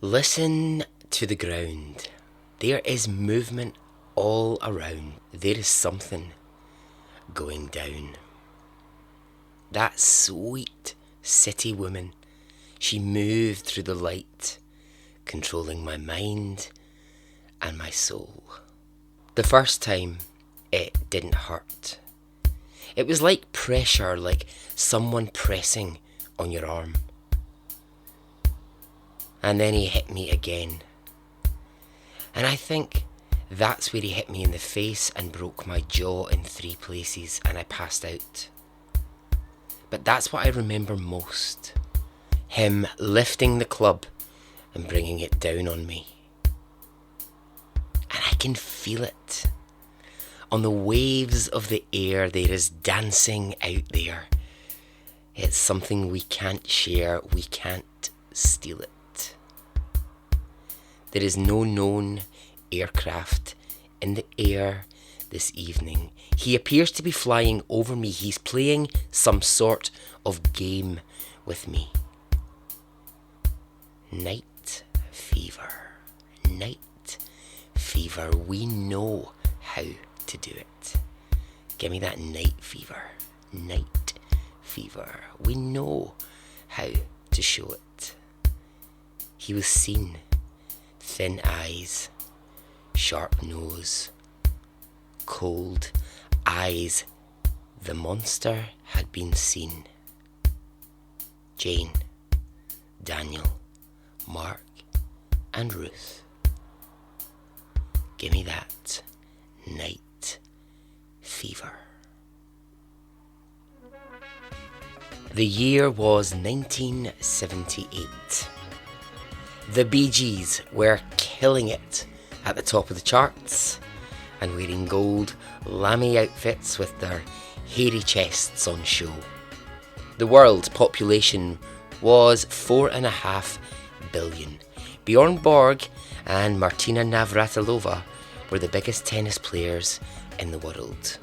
Listen to the ground. There is movement all around. There is something going down. That sweet city woman, she moved through the light, controlling my mind and my soul. The first time, it didn't hurt. It was like pressure, like someone pressing on your arm. And then he hit me again. And I think that's where he hit me in the face and broke my jaw in 3 places and I passed out. But that's what I remember most. Him lifting the club and bringing it down on me. And I can feel it. On the waves of the air, there is dancing out there. It's something we can't share, we can't steal it. There is no known aircraft in the air this evening. He appears to be flying over me. He's playing some sort of game with me. Night fever. Night fever. We know how to do it. Give me that night fever. Night fever. We know how to show it. He was seen. Thin eyes, sharp nose, cold eyes. The monster had been seen. Jane, Daniel, Mark and Ruth. Give me that night fever. The year was 1978. The Bee Gees were killing it at the top of the charts and wearing gold lammy outfits with their hairy chests on show. The world population was 4.5 billion. Bjorn Borg and Martina Navratilova were the biggest tennis players in the world.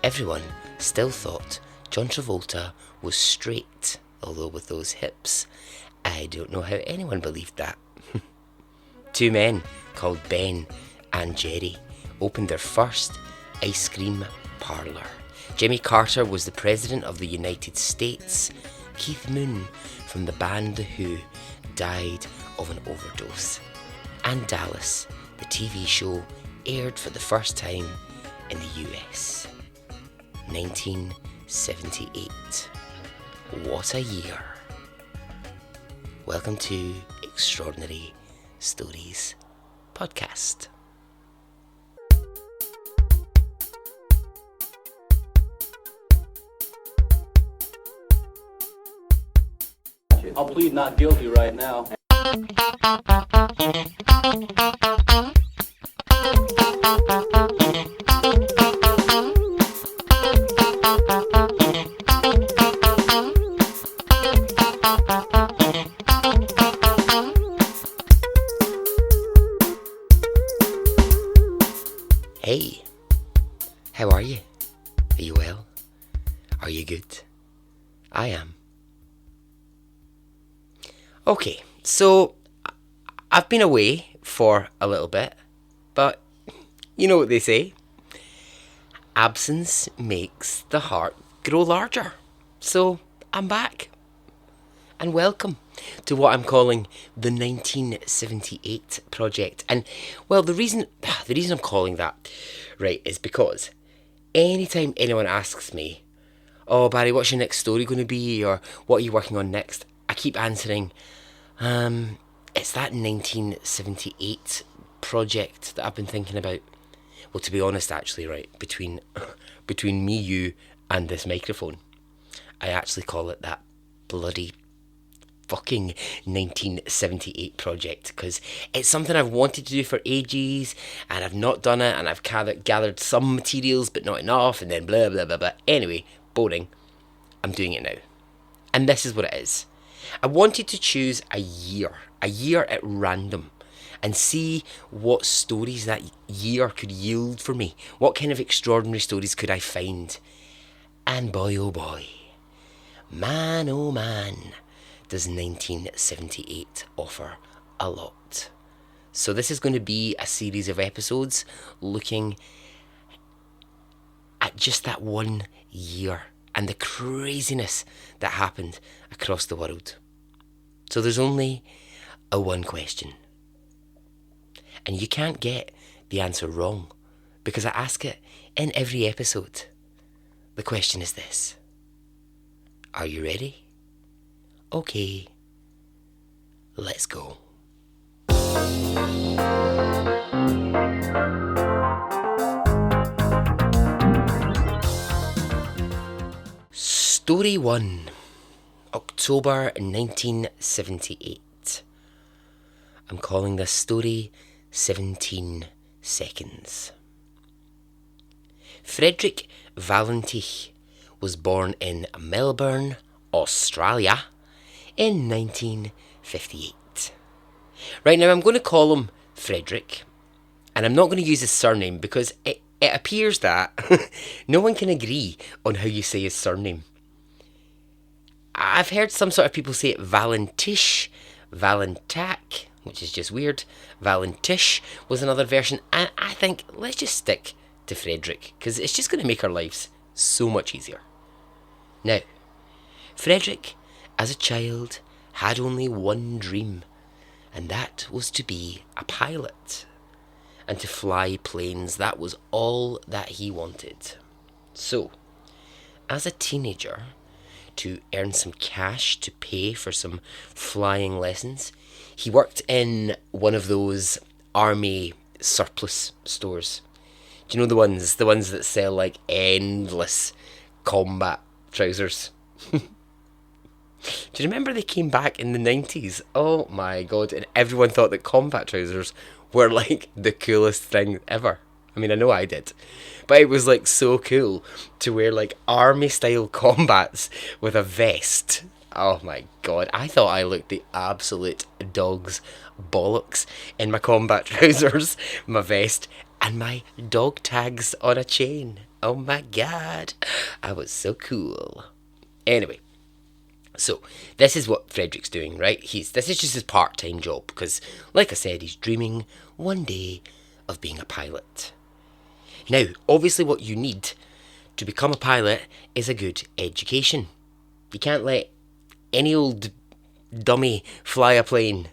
Everyone still thought John Travolta was straight, although with those hips, I don't know how anyone believed that. 2 men called Ben and Jerry opened their first ice cream parlour. Jimmy Carter was the President of the United States. Keith Moon from the band The Who died of an overdose. And Dallas, the TV show, aired for the first time in the US. 1978. What a year. Welcome to Extraordinary Stories Podcast. I'll plead not guilty right now. Hey, how are you? Are you well? Are you good? I am. Okay, so I've been away for a little bit, but you know what they say. Absence makes the heart grow larger. So I'm back. And welcome to what I'm calling the 1978 project. And well, the reason I'm calling that, right, is because anytime anyone asks me, oh Barry, what's your next story going to be, or what are you working on next, I keep answering, it's that 1978 project that I've been thinking about. Well, to be honest, actually, right, between me, you, and this microphone, I actually call it that bloody fucking 1978 project, because it's something I've wanted to do for ages and I've not done it, and I've gathered some materials but not enough, and then blah blah blah blah. Anyway, boring. I'm doing it now, and this is what it is. I wanted to choose a year at random, and see what stories that year could yield for me. What kind of extraordinary stories could I find? And boy oh boy, man oh man, does 1978 offer a lot. So this is going to be a series of episodes looking at just that 1 year and the craziness that happened across the world. So there's only a one question. And you can't get the answer wrong because I ask it in every episode. The question is this. Are you ready? Okay, let's go. Story 1, October 1978. I'm calling this story 17 Seconds. Frederick Valentich was born in Melbourne, Australia in 1958. Right now I'm going to call him Frederick, and I'm not going to use his surname because it appears that no one can agree on how you say his surname. I've heard some sort of people say it Valentish, Valentak, which is just weird. Valentish was another version, and I think let's just stick to Frederick because it's just going to make our lives so much easier. Now, Frederick, as a child, had only one dream, and that was to be a pilot and to fly planes. That was all that he wanted. So, as a teenager, to earn some cash to pay for some flying lessons, he worked in one of those army surplus stores. Do you know the ones that sell like endless combat trousers? Do you remember they came back in the 90s? Oh my god, and everyone thought that combat trousers were like the coolest thing ever. I mean, I know I did. But it was like so cool to wear like army style combats with a vest. Oh my god, I thought I looked the absolute dog's bollocks in my combat trousers, my vest, and my dog tags on a chain. Oh my god, I was so cool. Anyway, so this is what Frederick's doing, right? This is just his part-time job because, like I said, he's dreaming one day of being a pilot. Now, obviously what you need to become a pilot is a good education. You can't let any old dummy fly a plane.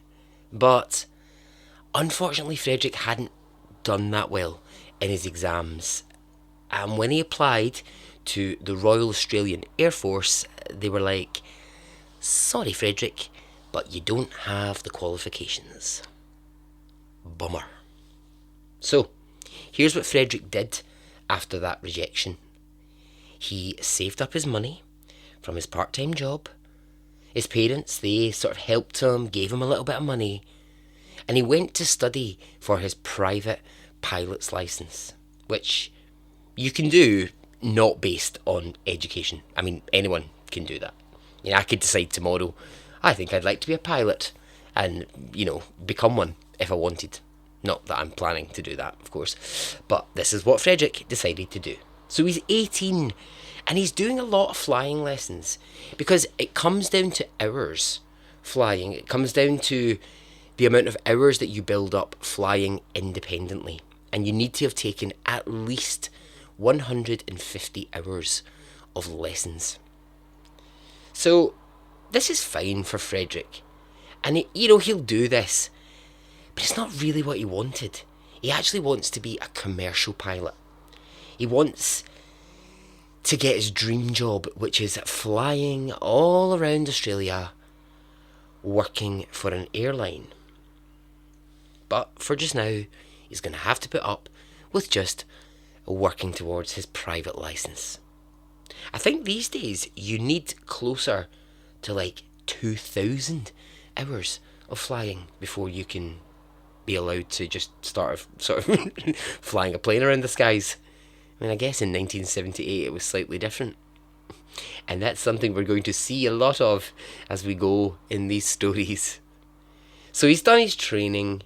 But unfortunately, Frederick hadn't done that well in his exams. And when he applied to the Royal Australian Air Force, they were like, sorry, Frederick, but you don't have the qualifications. Bummer. So, here's what Frederick did after that rejection. He saved up his money from his part-time job. His parents, they sort of helped him, gave him a little bit of money, and he went to study for his private pilot's license, which you can do not based on education. I mean, anyone can do that. You know, I could decide tomorrow, I think I'd like to be a pilot and, become one if I wanted. Not that I'm planning to do that, of course, but this is what Frederick decided to do. So he's 18 and he's doing a lot of flying lessons because it comes down to hours flying. It comes down to the amount of hours that you build up flying independently. And you need to have taken at least 150 hours of lessons. So this is fine for Frederick. And he'll do this. But it's not really what he wanted. He actually wants to be a commercial pilot. He wants to get his dream job, which is flying all around Australia, working for an airline. But for just now, he's going to have to put up with just working towards his private license. I think these days you need closer to like 2,000 hours of flying before you can be allowed to just start sort of flying a plane around the skies. I mean, I guess in 1978 it was slightly different. And that's something we're going to see a lot of as we go in these stories. So he's done his training,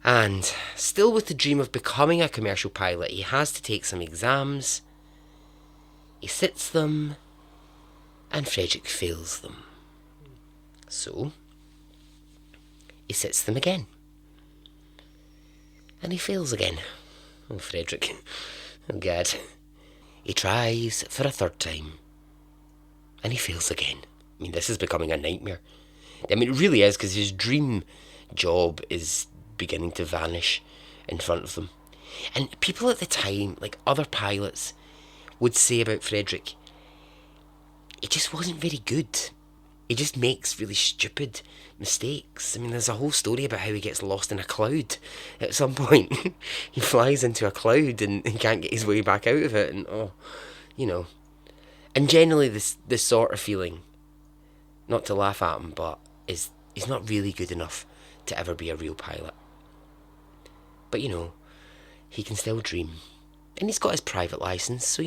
and still with the dream of becoming a commercial pilot, he has to take some exams. He sits them, and Frederick fails them. So he sits them again. And he fails again. Oh, Frederick. Oh, God. He tries for a third time. And he fails again. I mean, this is becoming a nightmare. I mean, it really is, because his dream job is beginning to vanish in front of them. And people at the time, like other pilots, would say about Frederick, he just wasn't very good. He just makes really stupid mistakes. I mean, there's a whole story about how he gets lost in a cloud at some point. He flies into a cloud and can't get his way back out of it. And, And generally this sort of feeling, not to laugh at him, but he's not really good enough to ever be a real pilot. But, he can still dream. And he's got his private license, so,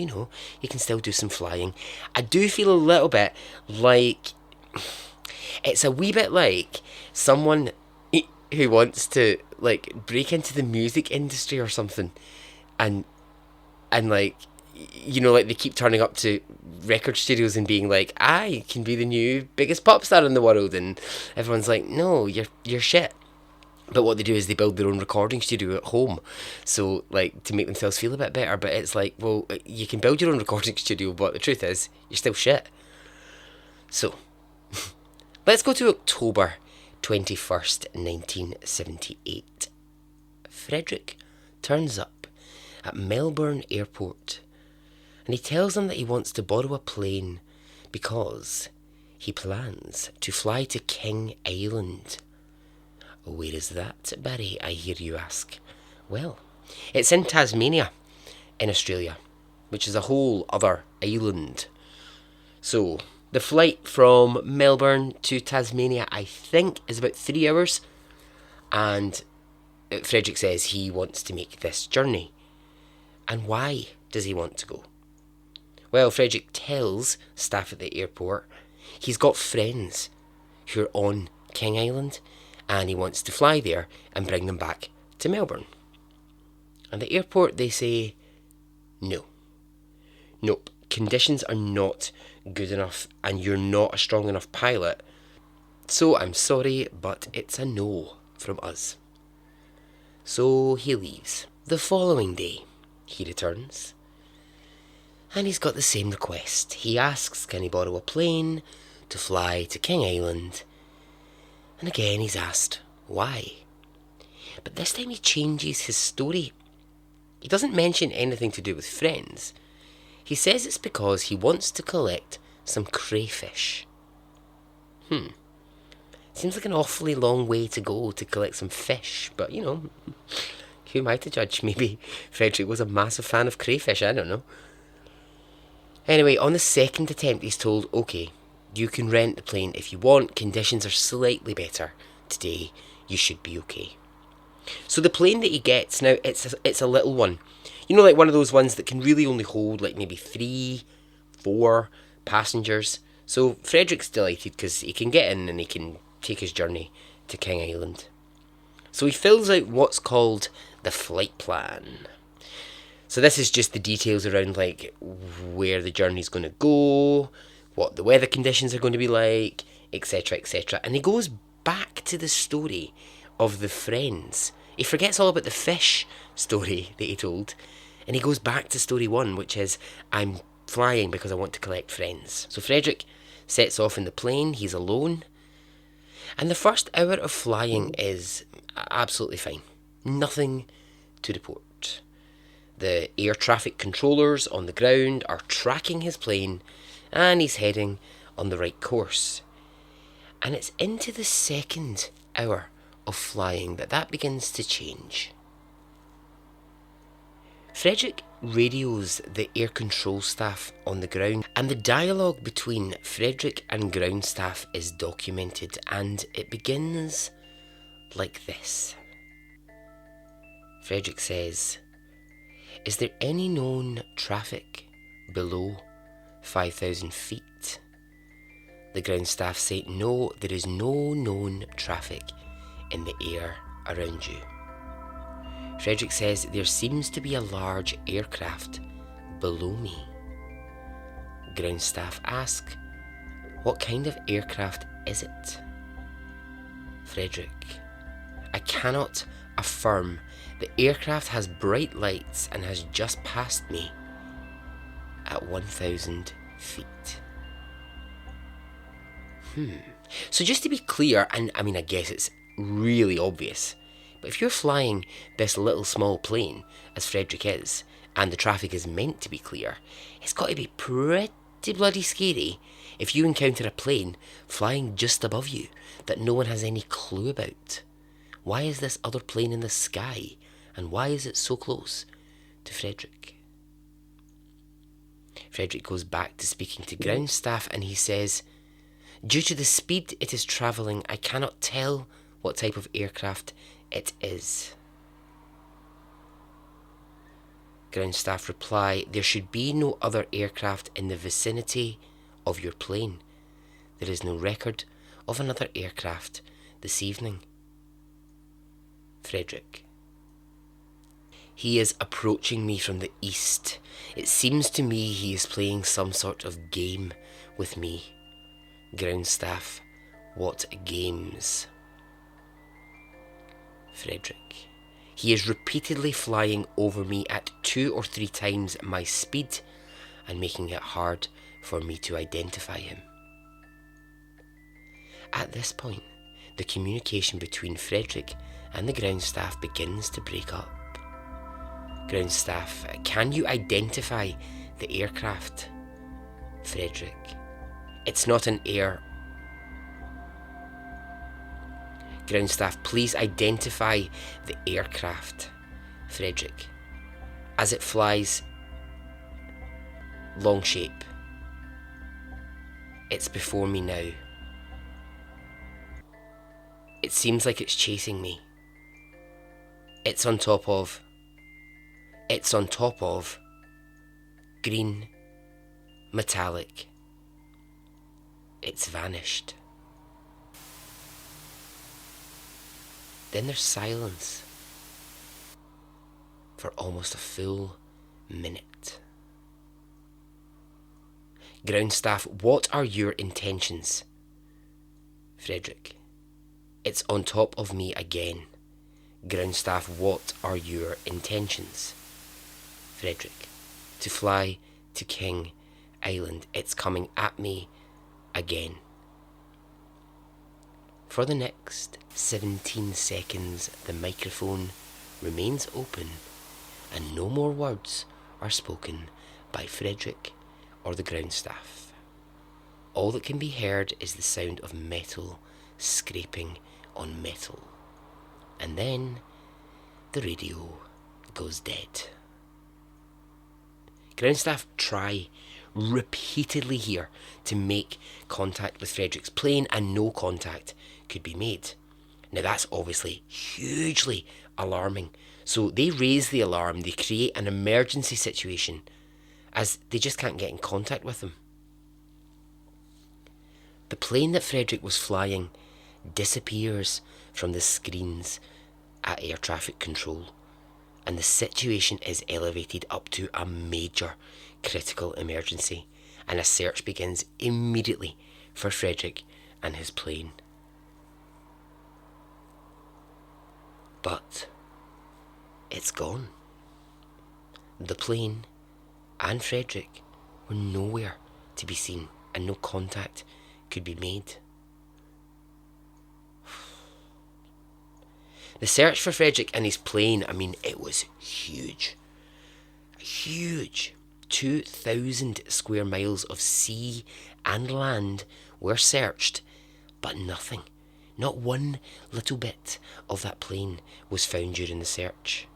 he can still do some flying. I do feel a little bit like... It's a wee bit like someone who wants to, like, break into the music industry or something. And like, like they keep turning up to record studios and being like, I can be the new biggest pop star in the world. And everyone's like, no, you're shit. But what they do is they build their own recording studio at home, so, like, to make themselves feel a bit better. But it's like, well, you can build your own recording studio, but the truth is, you're still shit. So, let's go to October 21st, 1978. Frederick turns up at Melbourne Airport, and he tells them that he wants to borrow a plane because he plans to fly to King Island. Where is that, Barry, I hear you ask? Well, it's in Tasmania, in Australia, which is a whole other island. So, the flight from Melbourne to Tasmania, I think, is about 3 hours. And Frederick says he wants to make this journey. And why does he want to go? Well, Frederick tells staff at the airport he's got friends who are on King Island, and he wants to fly there and bring them back to Melbourne. And the airport, they say, no. Nope, conditions are not good enough and you're not a strong enough pilot. So I'm sorry, but it's a no from us. So he leaves. The following day, he returns. And he's got the same request. He asks, can he borrow a plane to fly to King Island? And again he's asked, why? But this time he changes his story. He doesn't mention anything to do with friends. He says it's because he wants to collect some crayfish. Seems like an awfully long way to go to collect some fish, but who am I to judge? Maybe Frederick was a massive fan of crayfish, I don't know. Anyway, on the second attempt he's told, okay, you can rent the plane if you want, conditions are slightly better today, you should be okay. So the plane that he gets, now it's a little one. Like one of those ones that can really only hold like maybe 3, 4 passengers. So Frederick's delighted because he can get in and he can take his journey to King Island. So he fills out what's called the flight plan. So this is just the details around like where the journey's going to go, what the weather conditions are going to be like, etc, etc. And he goes back to the story of the friends. He forgets all about the fish story that he told, and he goes back to story 1, which is, I'm flying because I want to collect friends. So Frederick sets off in the plane, he's alone, and the first hour of flying is absolutely fine. Nothing to report. The air traffic controllers on the ground are tracking his plane, and he's heading on the right course. And it's into the second hour of flying that begins to change. Frederick radios the air control staff on the ground, and the dialogue between Frederick and ground staff is documented, and it begins like this. Frederick says, is there any known traffic below 5,000 feet? The ground staff say, no, there is no known traffic in the air around you. Frederick says, there seems to be a large aircraft below me. Ground staff ask, what kind of aircraft is it? Frederick I cannot affirm the aircraft has bright lights and has just passed me at 1,000 feet. So just to be clear, and I mean I guess it's really obvious, but if you're flying this little small plane, as Frederick is, and the traffic is meant to be clear, it's got to be pretty bloody scary if you encounter a plane flying just above you that no one has any clue about. Why is this other plane in the sky, and why is it so close to Frederick? Frederick goes back to speaking to ground staff and he says, "Due to the speed it is travelling, I cannot tell what type of aircraft it is." Ground staff reply, "There should be no other aircraft in the vicinity of your plane. There is no record of another aircraft this evening." Frederick: "He is approaching me from the east. It seems to me he is playing some sort of game with me." Ground staff: "What games?" Frederick: "He is repeatedly flying over me at 2 or 3 times my speed and making it hard for me to identify him." At this point, the communication between Frederick and the ground staff begins to break up. Ground staff: "Can you identify the aircraft?" Frederick: "It's not an air..." Ground staff: "Please identify the aircraft." Frederick: "As it flies, long shape. It's before me now. It seems like it's chasing me. It's on top of green, metallic. It's vanished." Then there's silence for almost a full minute. Ground staff: "What are your intentions?" Frederick: "It's on top of me again." Ground staff: "What are your intentions?" Frederick: "To fly to King Island. It's coming at me again." For the next 17 seconds, the microphone remains open and no more words are spoken by Frederick or the ground staff. All that can be heard is the sound of metal scraping on metal. And then the radio goes dead. Ground staff try repeatedly here to make contact with Frederick's plane and no contact could be made. Now that's obviously hugely alarming. So they raise the alarm, they create an emergency situation as they just can't get in contact with them. The plane that Frederick was flying disappears from the screens at air traffic control and the situation is elevated up to a major critical emergency and a search begins immediately for Frederick and his plane. But it's gone. The plane and Frederick were nowhere to be seen and no contact could be made. The search for Frederick and his plane, I mean, it was huge. Huge. 2,000 square miles of sea and land were searched, but nothing, not one little bit of that plane was found during the search.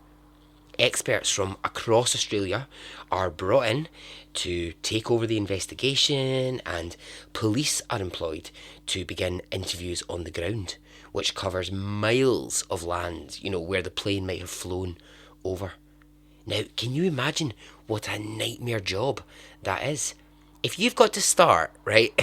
Experts from across Australia are brought in to take over the investigation and police are employed to begin interviews on the ground, which covers miles of land, where the plane might have flown over. Now, can you imagine what a nightmare job that is? If you've got to start, right,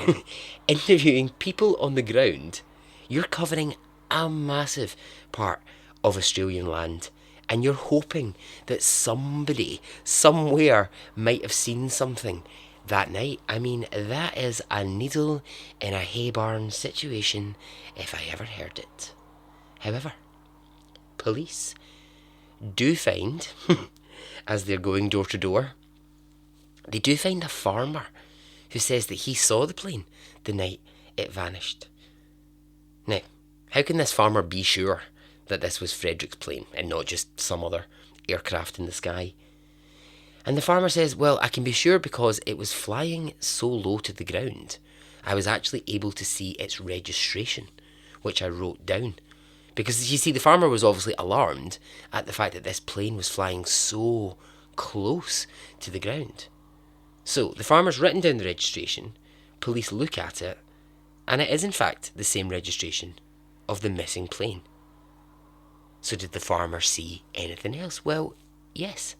interviewing people on the ground, you're covering a massive part of Australian land and you're hoping that somebody, somewhere, might have seen something that night. I mean, that is a needle in a hay barn situation if I ever heard it. However, police do find, as they're going door to door, they do find a farmer who says that he saw the plane the night it vanished. Now, how can this farmer be sure that this was Frederick's plane and not just some other aircraft in the sky? And the farmer says, well, I can be sure because it was flying so low to the ground, I was actually able to see its registration, which I wrote down. Because you see, the farmer was obviously alarmed at the fact that this plane was flying so close to the ground. So the farmer's written down the registration, police look at it, and it is in fact the same registration of the missing plane. So did the farmer see anything else? Well, yes.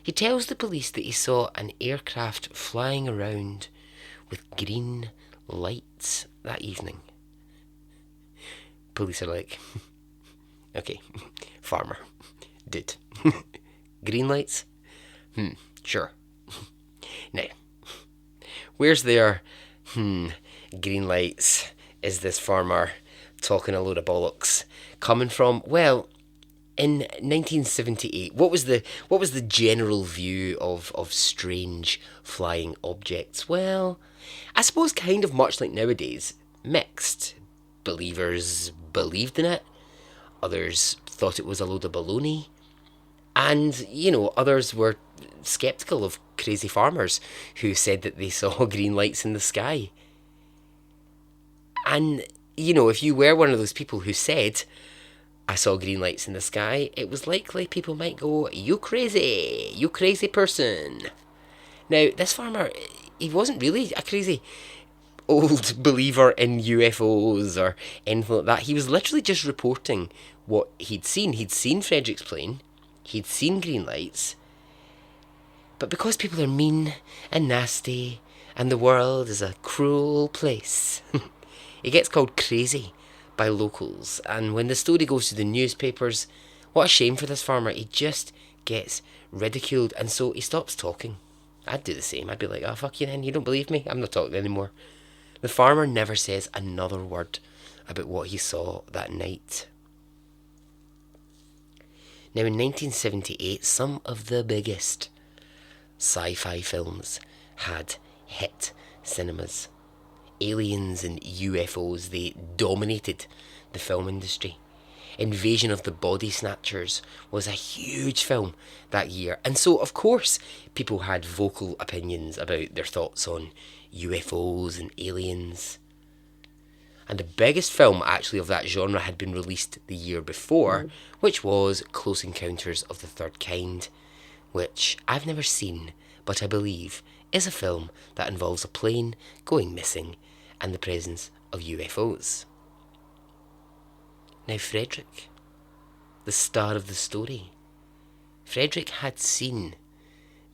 He tells the police that he saw an aircraft flying around with green lights that evening. Police are like, okay, farmer, dude, green lights? Sure. Now, where's their, green lights is this farmer talking a load of bollocks coming from? Well, in 1978, what was the general view of strange flying objects? Well, I suppose kind of much like nowadays, mixed. Believers believed in it, others thought it was a load of baloney, and, others were sceptical of crazy farmers who said that they saw green lights in the sky. And, if you were one of those people who said, I saw green lights in the sky, it was likely people might go, you crazy person. Now, this farmer, he wasn't really a crazy old believer in UFOs or anything like that. He was literally just reporting what he'd seen. He'd seen Frederick's plane, he'd seen green lights, but because people are mean and nasty and the world is a cruel place, it gets called crazy by locals. And when the story goes to the newspapers, what a shame for this farmer. He just gets ridiculed, and so he stops talking. I'd do the same. I'd be like, oh, fuck you then, you don't believe me? I'm not talking anymore. The farmer never says another word about what he saw that night. Now, in 1978, some of the biggest sci-fi films had hit cinemas. Aliens and UFOs, they dominated the film industry. Invasion of the Body Snatchers was a huge film that year. And so, of course, people had vocal opinions about their thoughts on UFOs and aliens. And the biggest film actually of that genre had been released the year before, which was Close Encounters of the Third Kind, which I've never seen, but I believe is a film that involves a plane going missing and the presence of UFOs. Now, Frederick, the star of the story, Frederick had seen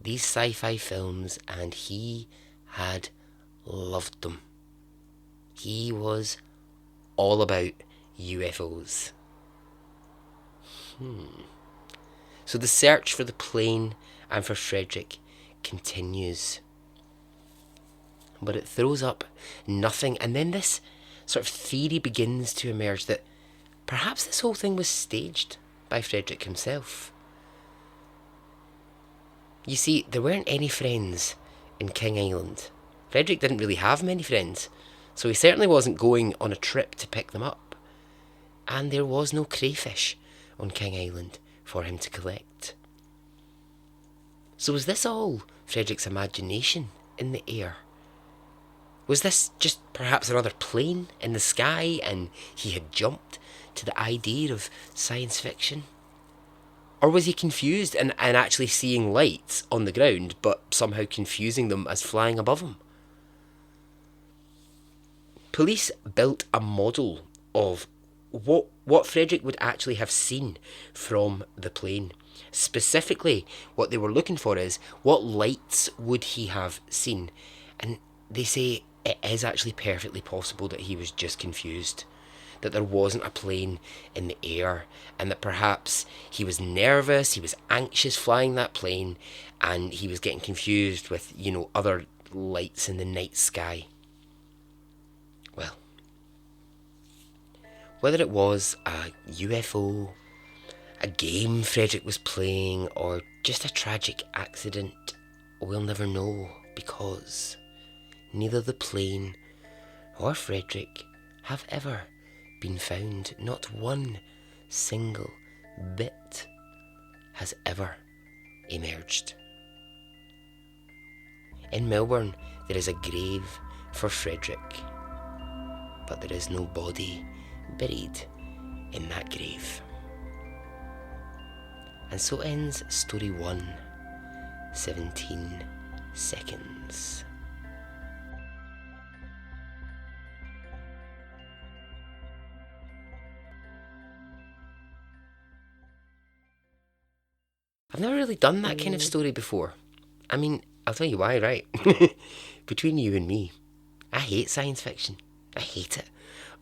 these sci-fi films and he had loved them. He was all about UFOs. So the search for the plane and for Frederick continues. But it throws up nothing, and then this sort of theory begins to emerge that perhaps this whole thing was staged by Frederick himself. You see, there weren't any friends in King Island. Frederick didn't really have many friends, so he certainly wasn't going on a trip to pick them up. And there was no crayfish on King Island for him to collect. So was this all Frederick's imagination in the air? Was this just perhaps another plane in the sky and he had jumped to the idea of science fiction? Or was he confused and actually seeing lights on the ground but somehow confusing them as flying above him? Police built a model of what Frederick would actually have seen from the plane. Specifically, what they were looking for is, what lights would he have seen? And they say it is actually perfectly possible that he was just confused, that there wasn't a plane in the air, and that perhaps he was nervous, he was anxious flying that plane, and he was getting confused with, other lights in the night sky. Well, Whether it was a UFO, a game Frederick was playing, or just a tragic accident, we'll never know, because neither the plane or Frederick have ever been found. Not one single bit has ever emerged. In Melbourne, there is a grave for Frederick, but there is no body buried in that grave. And so ends story 1, 17 seconds. I've never really done that kind of story before. I mean, I'll tell you why, right? Between you and me, I hate science fiction. I hate it.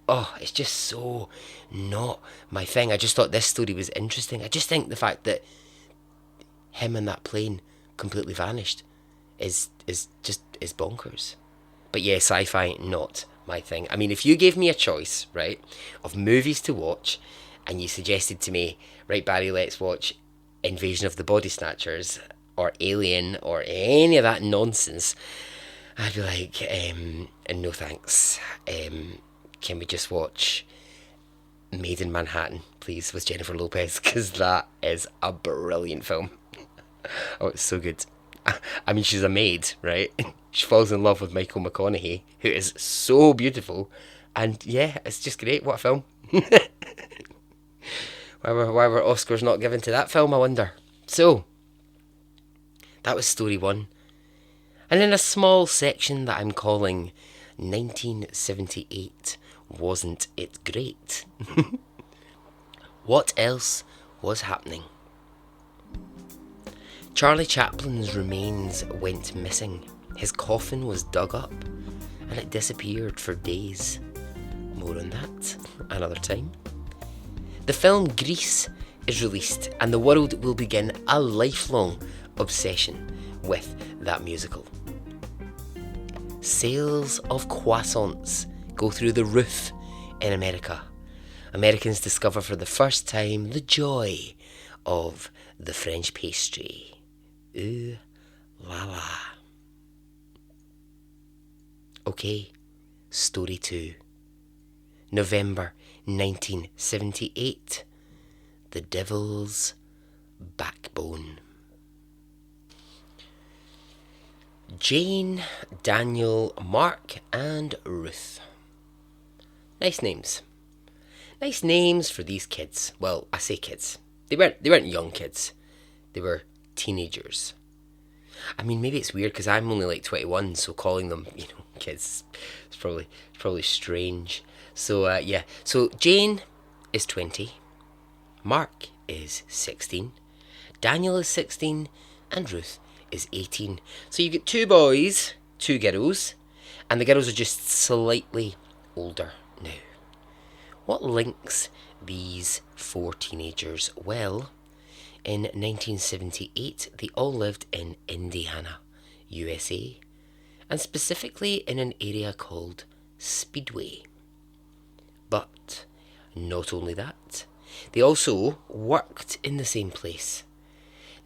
Oh, it's just so not my thing. I just thought this story was interesting. I just think the fact that him and that plane completely vanished is bonkers. But yeah, sci-fi, not my thing. I mean, if you gave me a choice, right, of movies to watch, and you suggested to me, right, Barry, let's watch Invasion of the Body Snatchers or Alien or any of that nonsense, I'd be like, no thanks. Can we just watch Made in Manhattan, please, with Jennifer Lopez? Because that is a brilliant film. Oh, it's so good. I mean, she's a maid, right? She falls in love with Michael McConaughey, who is so beautiful. And yeah, it's just great. What a film. Why were Oscars not given to that film, I wonder? So, that was story 1. And in a small section that I'm calling 1978, Wasn't It Great? What else was happening? Charlie Chaplin's remains went missing. His coffin was dug up and it disappeared for days. More on that another time. The film Grease is released and the world will begin a lifelong obsession with that musical. Sales of croissants go through the roof in America. Americans discover for the first time the joy of the French pastry. Ooh la la. Okay, story 2. November 1978. The Devil's Backbone. Jane, Daniel, Mark, and Ruth. Nice names. Nice names for these kids. Well, I say kids. They weren't young kids. They were teenagers. I mean, maybe it's weird because I'm only like 21, so calling them, kids is probably strange. So yeah. So Jane is 20. Mark is 16. Daniel is 16, and Ruth is 18. So you get 2 boys, 2 girls, and the girls are just slightly older now. What links these 4 teenagers? Well, in 1978, they all lived in Indiana, USA, and specifically in an area called Speedway. But not only that, they also worked in the same place.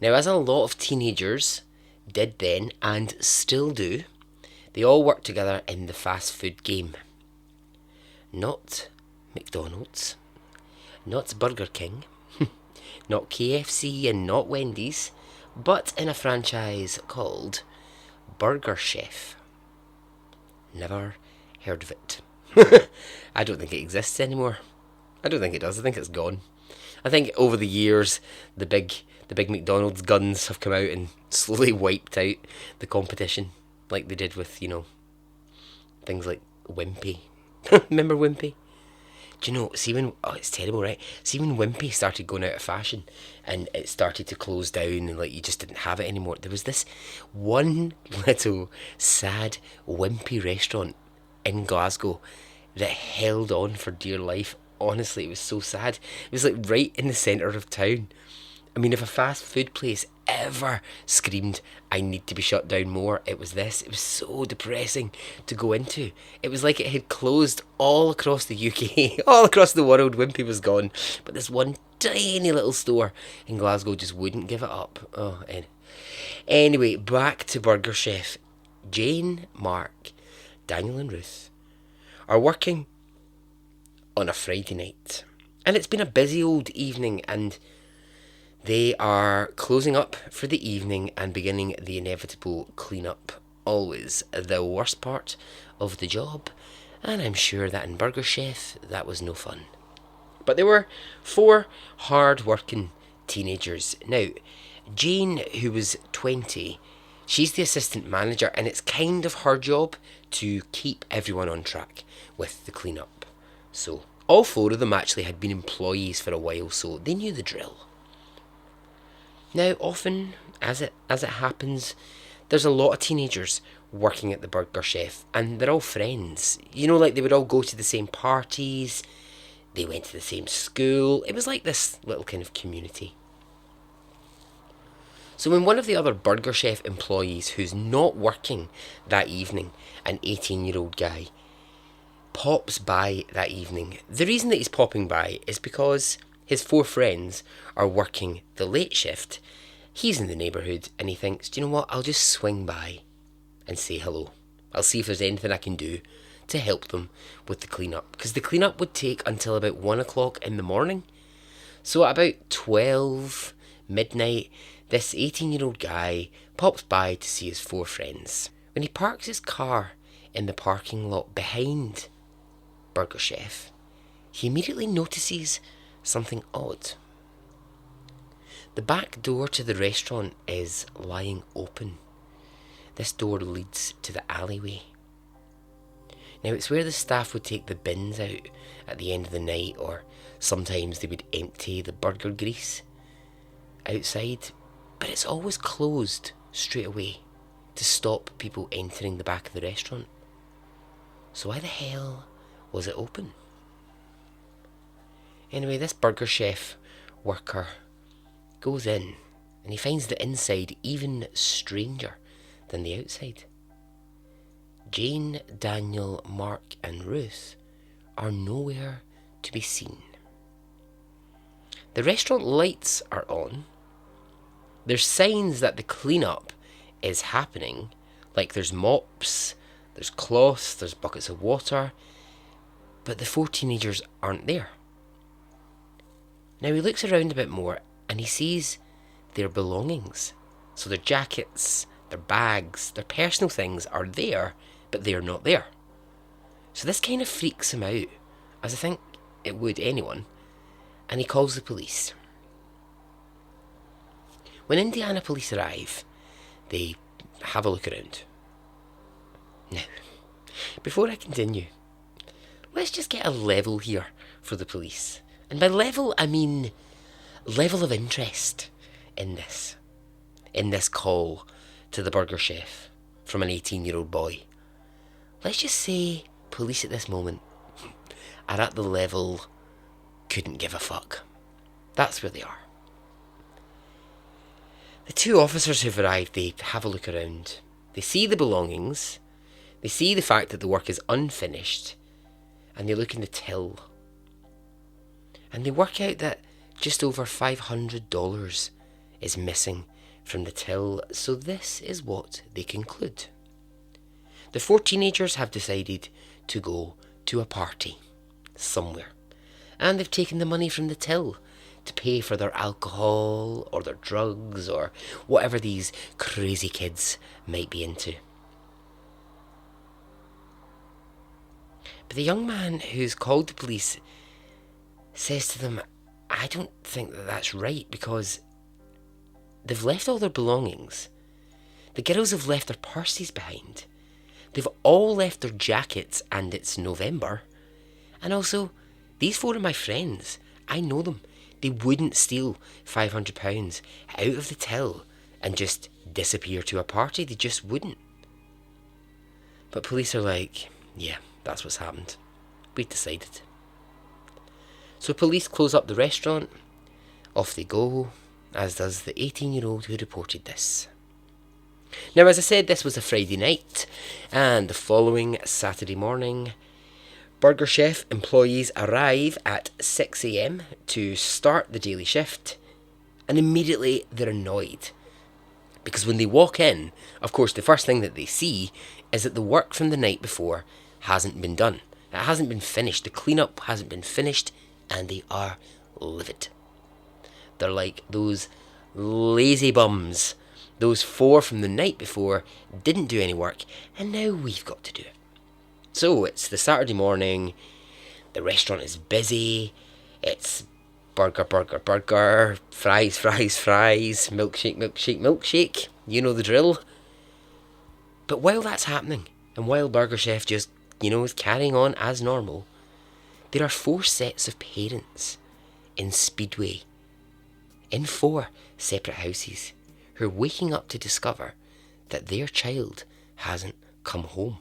Now, as a lot of teenagers did then and still do, they all work together in the fast food game. Not McDonald's, not Burger King, not KFC and not Wendy's, but in a franchise called Burger Chef. Never heard of it. I don't think it exists anymore. I don't think it does. I think it's gone. I think over the years, the big McDonald's guns have come out and slowly wiped out the competition, like they did with, things like Wimpy. Remember Wimpy? Do you know, it's terrible, right? See when Wimpy started going out of fashion and it started to close down and you just didn't have it anymore, there was this one little sad Wimpy restaurant in Glasgow that held on for dear life. Honestly, it was so sad. It was right in the centre of town. I mean, if a fast food place ever screamed, I need to be shut down more, it was this. It was so depressing to go into. It was like it had closed all across the UK, all across the world. Wimpy was gone. But this one tiny little store in Glasgow just wouldn't give it up. Oh, anyway, back to Burger Chef. Jane, Mark, Daniel and Ruth are working on a Friday night. And it's been a busy old evening, and they are closing up for the evening and beginning the inevitable clean-up. Always the worst part of the job, and I'm sure that in Burger Chef that was no fun. But there were 4 hard-working teenagers. Now, Jane, who was 20, she's the assistant manager, and it's kind of her job to keep everyone on track with the clean-up. So, all 4 of them actually had been employees for a while, so they knew the drill. Now, often, as it happens, there's a lot of teenagers working at the Burger Chef, and they're all friends. You know, like they would all go to the same parties, they went to the same school. It was like this little kind of community. So when one of the other Burger Chef employees who's not working that evening, an 18-year-old guy, pops by that evening, the reason that he's popping by is because his 4 friends are working the late shift. He's in the neighbourhood and he thinks, do you know what, I'll just swing by and say hello. I'll see if there's anything I can do to help them with the clean-up. Because the clean-up would take until about 1 o'clock in the morning. So at about 12, midnight, this 18-year-old guy pops by to see his 4 friends. When he parks his car in the parking lot behind Burger Chef, he immediately notices something odd. The back door to the restaurant is lying open. This door leads to the alleyway. Now, it's where the staff would take the bins out at the end of the night, or sometimes they would empty the burger grease outside, but it's always closed straight away to stop people entering the back of the restaurant. So why the hell was it open? Anyway, this Burger Chef worker goes in and he finds the inside even stranger than the outside. Jane, Daniel, Mark and Ruth are nowhere to be seen. The restaurant lights are on. There's signs that the clean-up is happening, like there's mops, there's cloths, there's buckets of water, but the 4 teenagers aren't there. Now he looks around a bit more and he sees their belongings. So their jackets, their bags, their personal things are there, but they're not there. So this kind of freaks him out, as I think it would anyone, and he calls the police. When Indiana police arrive, they have a look around. Now, before I continue, let's just get a level here for the police. And by level, I mean level of interest in this call to the Burger Chef from an 18-year-old boy. Let's just say police at this moment are at the level couldn't give a fuck. That's where they are. The 2 officers who've arrived, they have a look around. They see the belongings, they see the fact that the work is unfinished, and they look in the till. And they work out that just over $500 is missing from the till, so this is what they conclude. The 4 teenagers have decided to go to a party somewhere, and they've taken the money from the till to pay for their alcohol or their drugs or whatever these crazy kids might be into. But the young man who's called the police says to them, I don't think that that's right, because they've left all their belongings. The girls have left their purses behind. They've all left their jackets, and it's November. And also, these 4 are my friends. I know them. They wouldn't steal £500 out of the till and just disappear to a party. They just wouldn't. But police are like, yeah, that's what's happened. We've decided. So police close up the restaurant. Off they go. as does the 18-year-old who reported this. Now, as I said, this was a Friday night, and the following Saturday morning, Burger Chef employees arrive at 6 a.m. to start the daily shift, and immediately they're annoyed. Because when they walk in, of course, the first thing that they see is that the work from the night before hasn't been done. It hasn't been finished. The cleanup hasn't been finished, and they are livid. They're like those lazy bums. Those 4 from the night before didn't do any work, and now we've got to do it. So it's the Saturday morning, the restaurant is busy, it's burger, fries, milkshake, you know the drill. But while that's happening, and while Burger Chef just, is carrying on as normal, there are 4 sets of parents in Speedway, in 4 separate houses, who are waking up to discover that their child hasn't come home.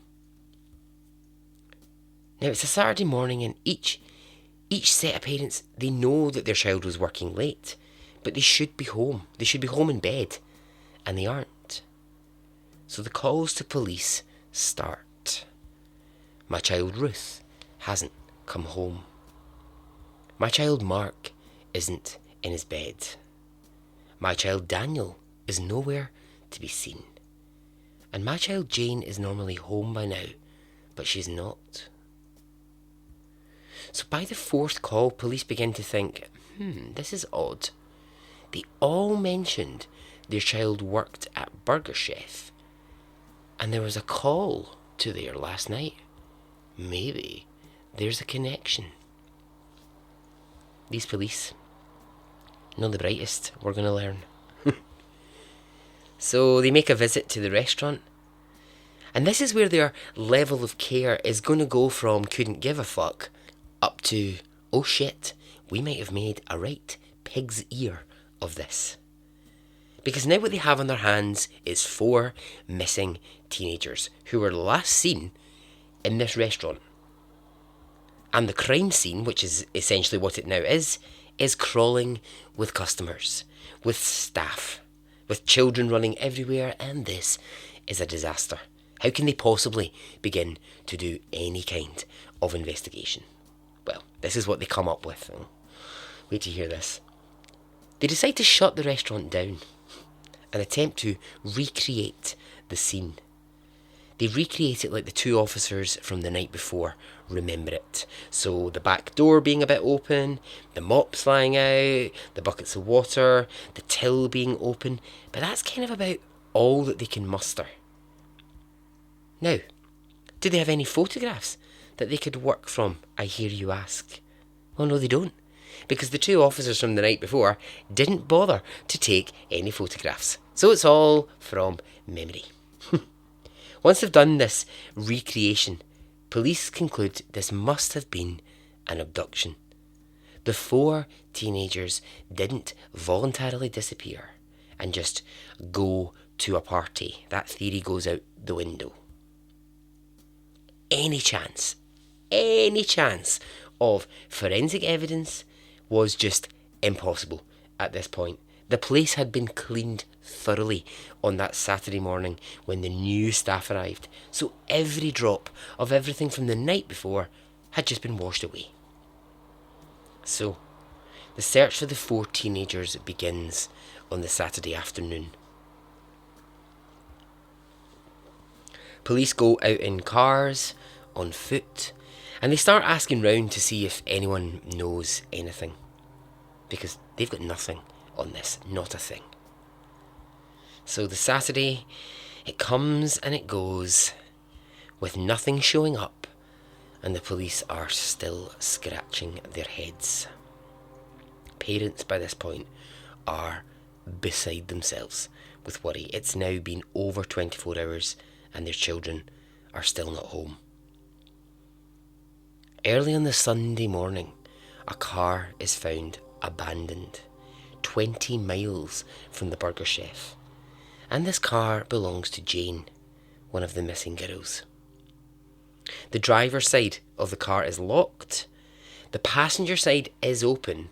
Now, it's a Saturday morning, and each set of parents, they know that their child was working late, but they should be home. They should be home in bed, and they aren't. So the calls to police start. My child Ruth hasn't come home. My child Mark isn't in his bed. My child Daniel is nowhere to be seen. And my child Jane is normally home by now, but she's not. So by the 4th call, police begin to think, this is odd. They all mentioned their child worked at Burger Chef, and there was a call to there last night. Maybe there's a connection. These police, not the brightest, we're going to learn. So they make a visit to the restaurant, and this is where their level of care is going to go from couldn't give a fuck up to, oh shit, we might have made a right pig's ear of this. Because now what they have on their hands is 4 missing teenagers who were last seen in this restaurant. And the crime scene, which is essentially what it now is crawling with customers, with staff, with children running everywhere, and this is a disaster. How can they possibly begin to do any kind of investigation? Well, this is what they come up with. Wait to hear this. They decide to shut the restaurant down and attempt to recreate the scene. They recreate it like the 2 officers from the night before remember it. So the back door being a bit open, the mops lying out, the buckets of water, the till being open, but that's kind of about all that they can muster. Now, do they have any photographs that they could work from, I hear you ask? Well, no, they don't, because the 2 officers from the night before didn't bother to take any photographs. So it's all from memory. Once they've done this recreation, police conclude this must have been an abduction. The 4 teenagers didn't voluntarily disappear and just go to a party. That theory goes out the window. Any chance of forensic evidence was just impossible at this point. The place had been cleaned thoroughly on that Saturday morning when the new staff arrived, so every drop of everything from the night before had just been washed away. So, the search for the 4 teenagers begins on the Saturday afternoon. Police go out in cars, on foot, and they start asking round to see if anyone knows anything. Because they've got nothing on this, not a thing. So the Saturday, it comes and it goes, with nothing showing up, and the police are still scratching their heads. Parents by this point are beside themselves with worry. It's now been over 24 hours and their children are still not home. Early on the Sunday morning, a car is found abandoned 20 miles from the Burger Chef, and this car belongs to Jane, one of the missing girls. The driver's side of the car is locked, the passenger side is open,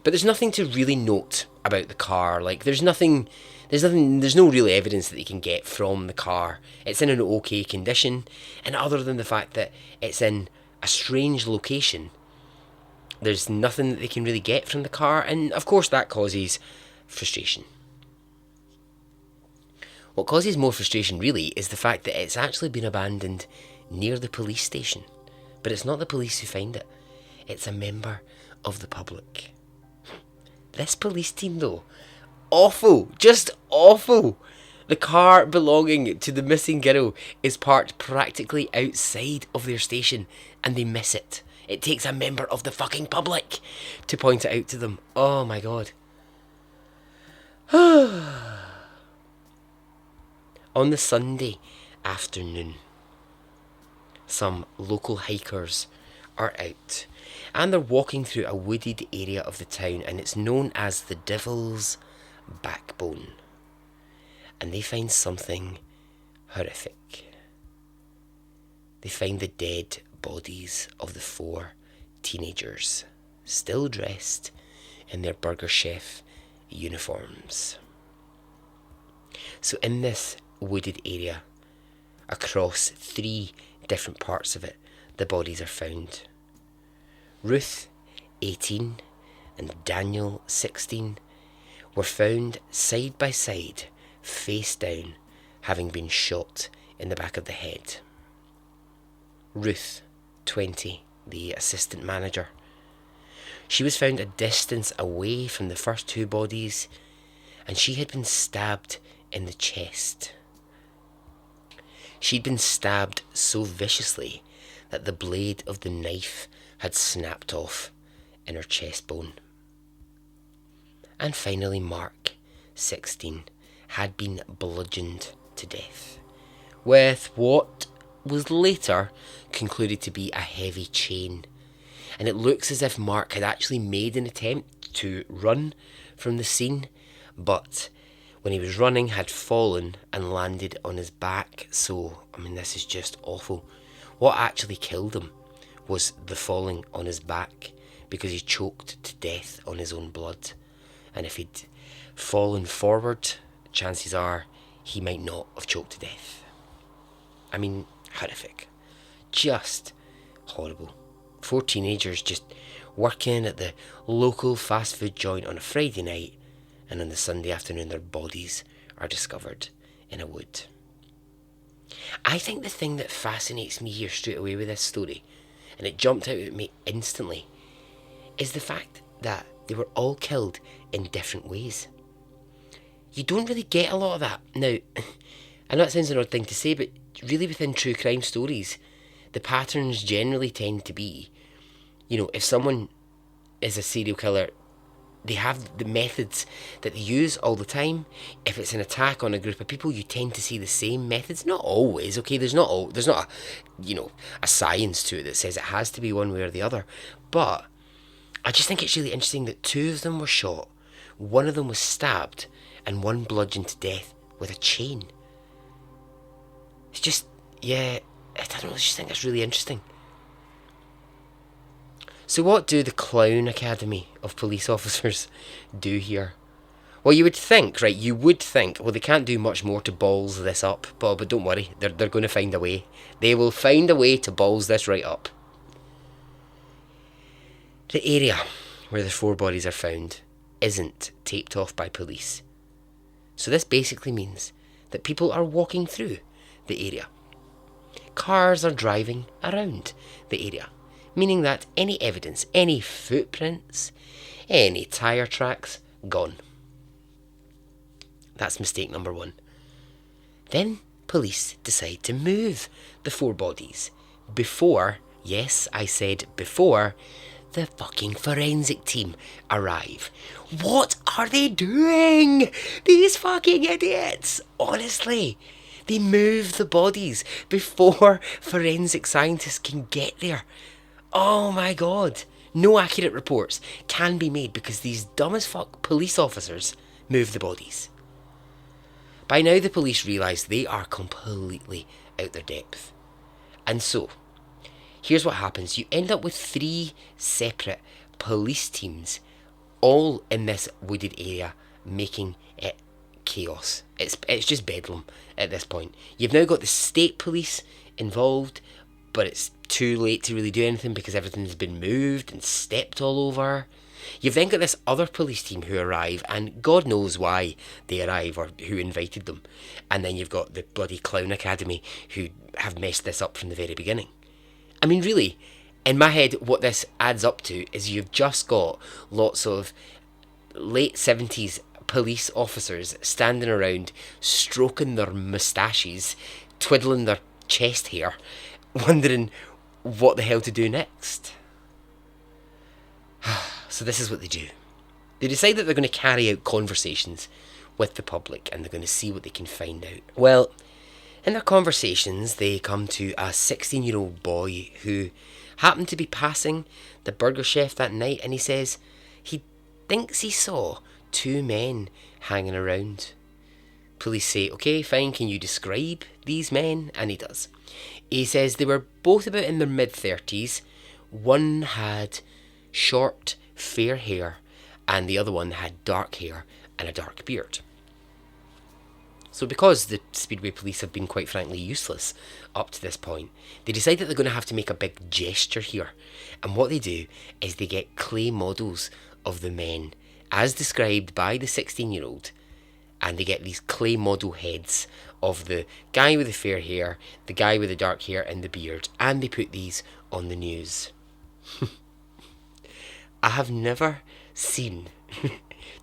but there's nothing to really note about the car. Like, there's no real evidence that they can get from the car. It's in an okay condition, and other than the fact that it's in a strange location, there's nothing that they can really get from the car, and of course that causes frustration. What causes more frustration really is the fact that it's actually been abandoned near the police station. But it's not the police who find it. It's a member of the public. This police team though, awful, just awful. The car belonging to the missing girl is parked practically outside of their station and they miss it. It takes a member of the fucking public to point it out to them. Oh my god. On the Sunday afternoon, some local hikers are out and they're walking through a wooded area of the town, and it's known as the Devil's Backbone. And they find something horrific. They find the dead bodies of the 4 teenagers, still dressed in their Burger Chef uniforms. So in this wooded area, across 3 different parts of it, the bodies are found. Ruth, 18, and Daniel, 16, were found side by side, face down, having been shot in the back of the head. Ruth, 20, the assistant manager, she was found a distance away from the first 2 bodies, and she had been stabbed in the chest. She'd been stabbed so viciously that the blade of the knife had snapped off in her chest bone. And finally, Mark, 16, had been bludgeoned to death with what was later concluded to be a heavy chain. And it looks as if Mark had actually made an attempt to run from the scene, but when he was running had fallen and landed on his back. So, I mean, this is just awful. What actually killed him was the falling on his back, because he choked to death on his own blood. And if he'd fallen forward, chances are he might not have choked to death. I mean, horrific. Just horrible. 4 teenagers just working at the local fast food joint on a Friday night, and on the Sunday afternoon their bodies are discovered in a wood. I think the thing that fascinates me here straight away with this story, and it jumped out at me instantly, is the fact that they were all killed in different ways. You don't really get a lot of that. Now, I know it sounds an odd thing to say, but really within true crime stories, the patterns generally tend to be, if someone is a serial killer, they have the methods that they use all the time. If it's an attack on a group of people, you tend to see the same methods. Not always, okay? There's not a science to it that says it has to be one way or the other. But I just think it's really interesting that 2 of them were shot, 1 of them was stabbed, and 1 bludgeoned to death with a chain. It's just, I don't know, I just think that's really interesting. So what do the Clown Academy of Police Officers do here? Well, you would think, well, they can't do much more to balls this up, but don't worry, they're going to find a way. They will find a way to balls this right up. The area where the 4 bodies are found isn't taped off by police. So this basically means that people are walking through the area. Cars are driving around the area, meaning that any evidence, any footprints, any tyre tracks, gone. That's mistake number 1. Then police decide to move the 4 bodies before, yes, I said before, the fucking forensic team arrive. What are they doing? These fucking idiots! Honestly, they move the bodies before forensic scientists can get there. Oh my god. No accurate reports can be made because these dumb as fuck police officers move the bodies. By now the police realise they are completely out their depth. And so, here's what happens. You end up with 3 separate police teams all in this wooded area, making it chaos. It's just bedlam at this point. You've now got the state police involved, but it's too late to really do anything because everything's been moved and stepped all over. You've then got this other police team who arrive, and God knows why they arrive or who invited them. And then you've got the bloody Clown Academy who have messed this up from the very beginning. I mean, really, in my head, what this adds up to is you've just got lots of late 70s police officers standing around, stroking their moustaches, twiddling their chest hair, wondering what the hell to do next. So this is what they do. They decide that they're going to carry out conversations with the public and they're going to see what they can find out. Well, in their conversations, they come to a 16-year-old boy who happened to be passing the Burger Chef that night, and he says he thinks he saw two men hanging around. Police say, okay, fine, can you describe these men? And he does. He says they were both about in their mid-30s. One had short, fair hair, and the other one had dark hair and a dark beard. So because the Speedway police have been quite frankly useless up to this point, they decide that they're going to have to make a big gesture here. And what they do is they get clay models of the men, as described by the 16-year-old, and they get these clay model heads of the guy with the fair hair, the guy with the dark hair and the beard, and they put these on the news. I have never seen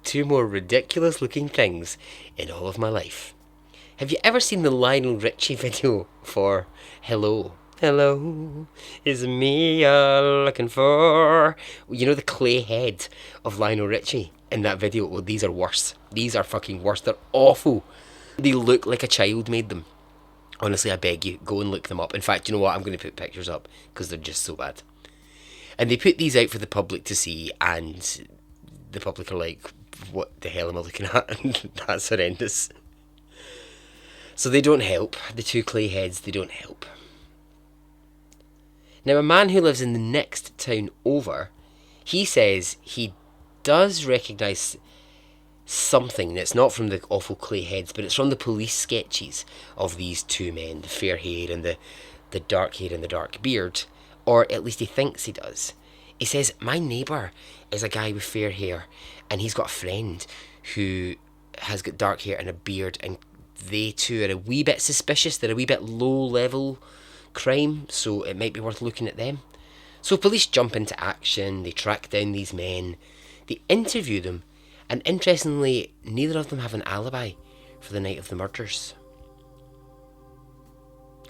two more ridiculous looking things in all of my life. Have you ever seen the Lionel Richie video for Hello? Hello, is me you're looking for? You know the clay head of Lionel Richie in that video? Well, these are worse. These are fucking worse. They're awful. They look like a child made them. Honestly, I beg you, go and look them up. In fact, you know what? I'm going to put pictures up because they're just so bad. And they put these out for the public to see, and the public are like, what the hell am I looking at? And that's horrendous. So they don't help. The two clay heads, they don't help. Now, a man who lives in the next town over, he says he does recognise something that's not from the awful clay heads, but it's from the police sketches of these two men, the fair hair and the dark hair and the dark beard, or at least he thinks he does. He says, my neighbour is a guy with fair hair, and he's got a friend who has got dark hair and a beard, and they two are a wee bit suspicious. They're a wee bit low level crime, so it might be worth looking at them. So police jump into action, they track down these men, they interview them, and interestingly, neither of them have an alibi for the night of the murders.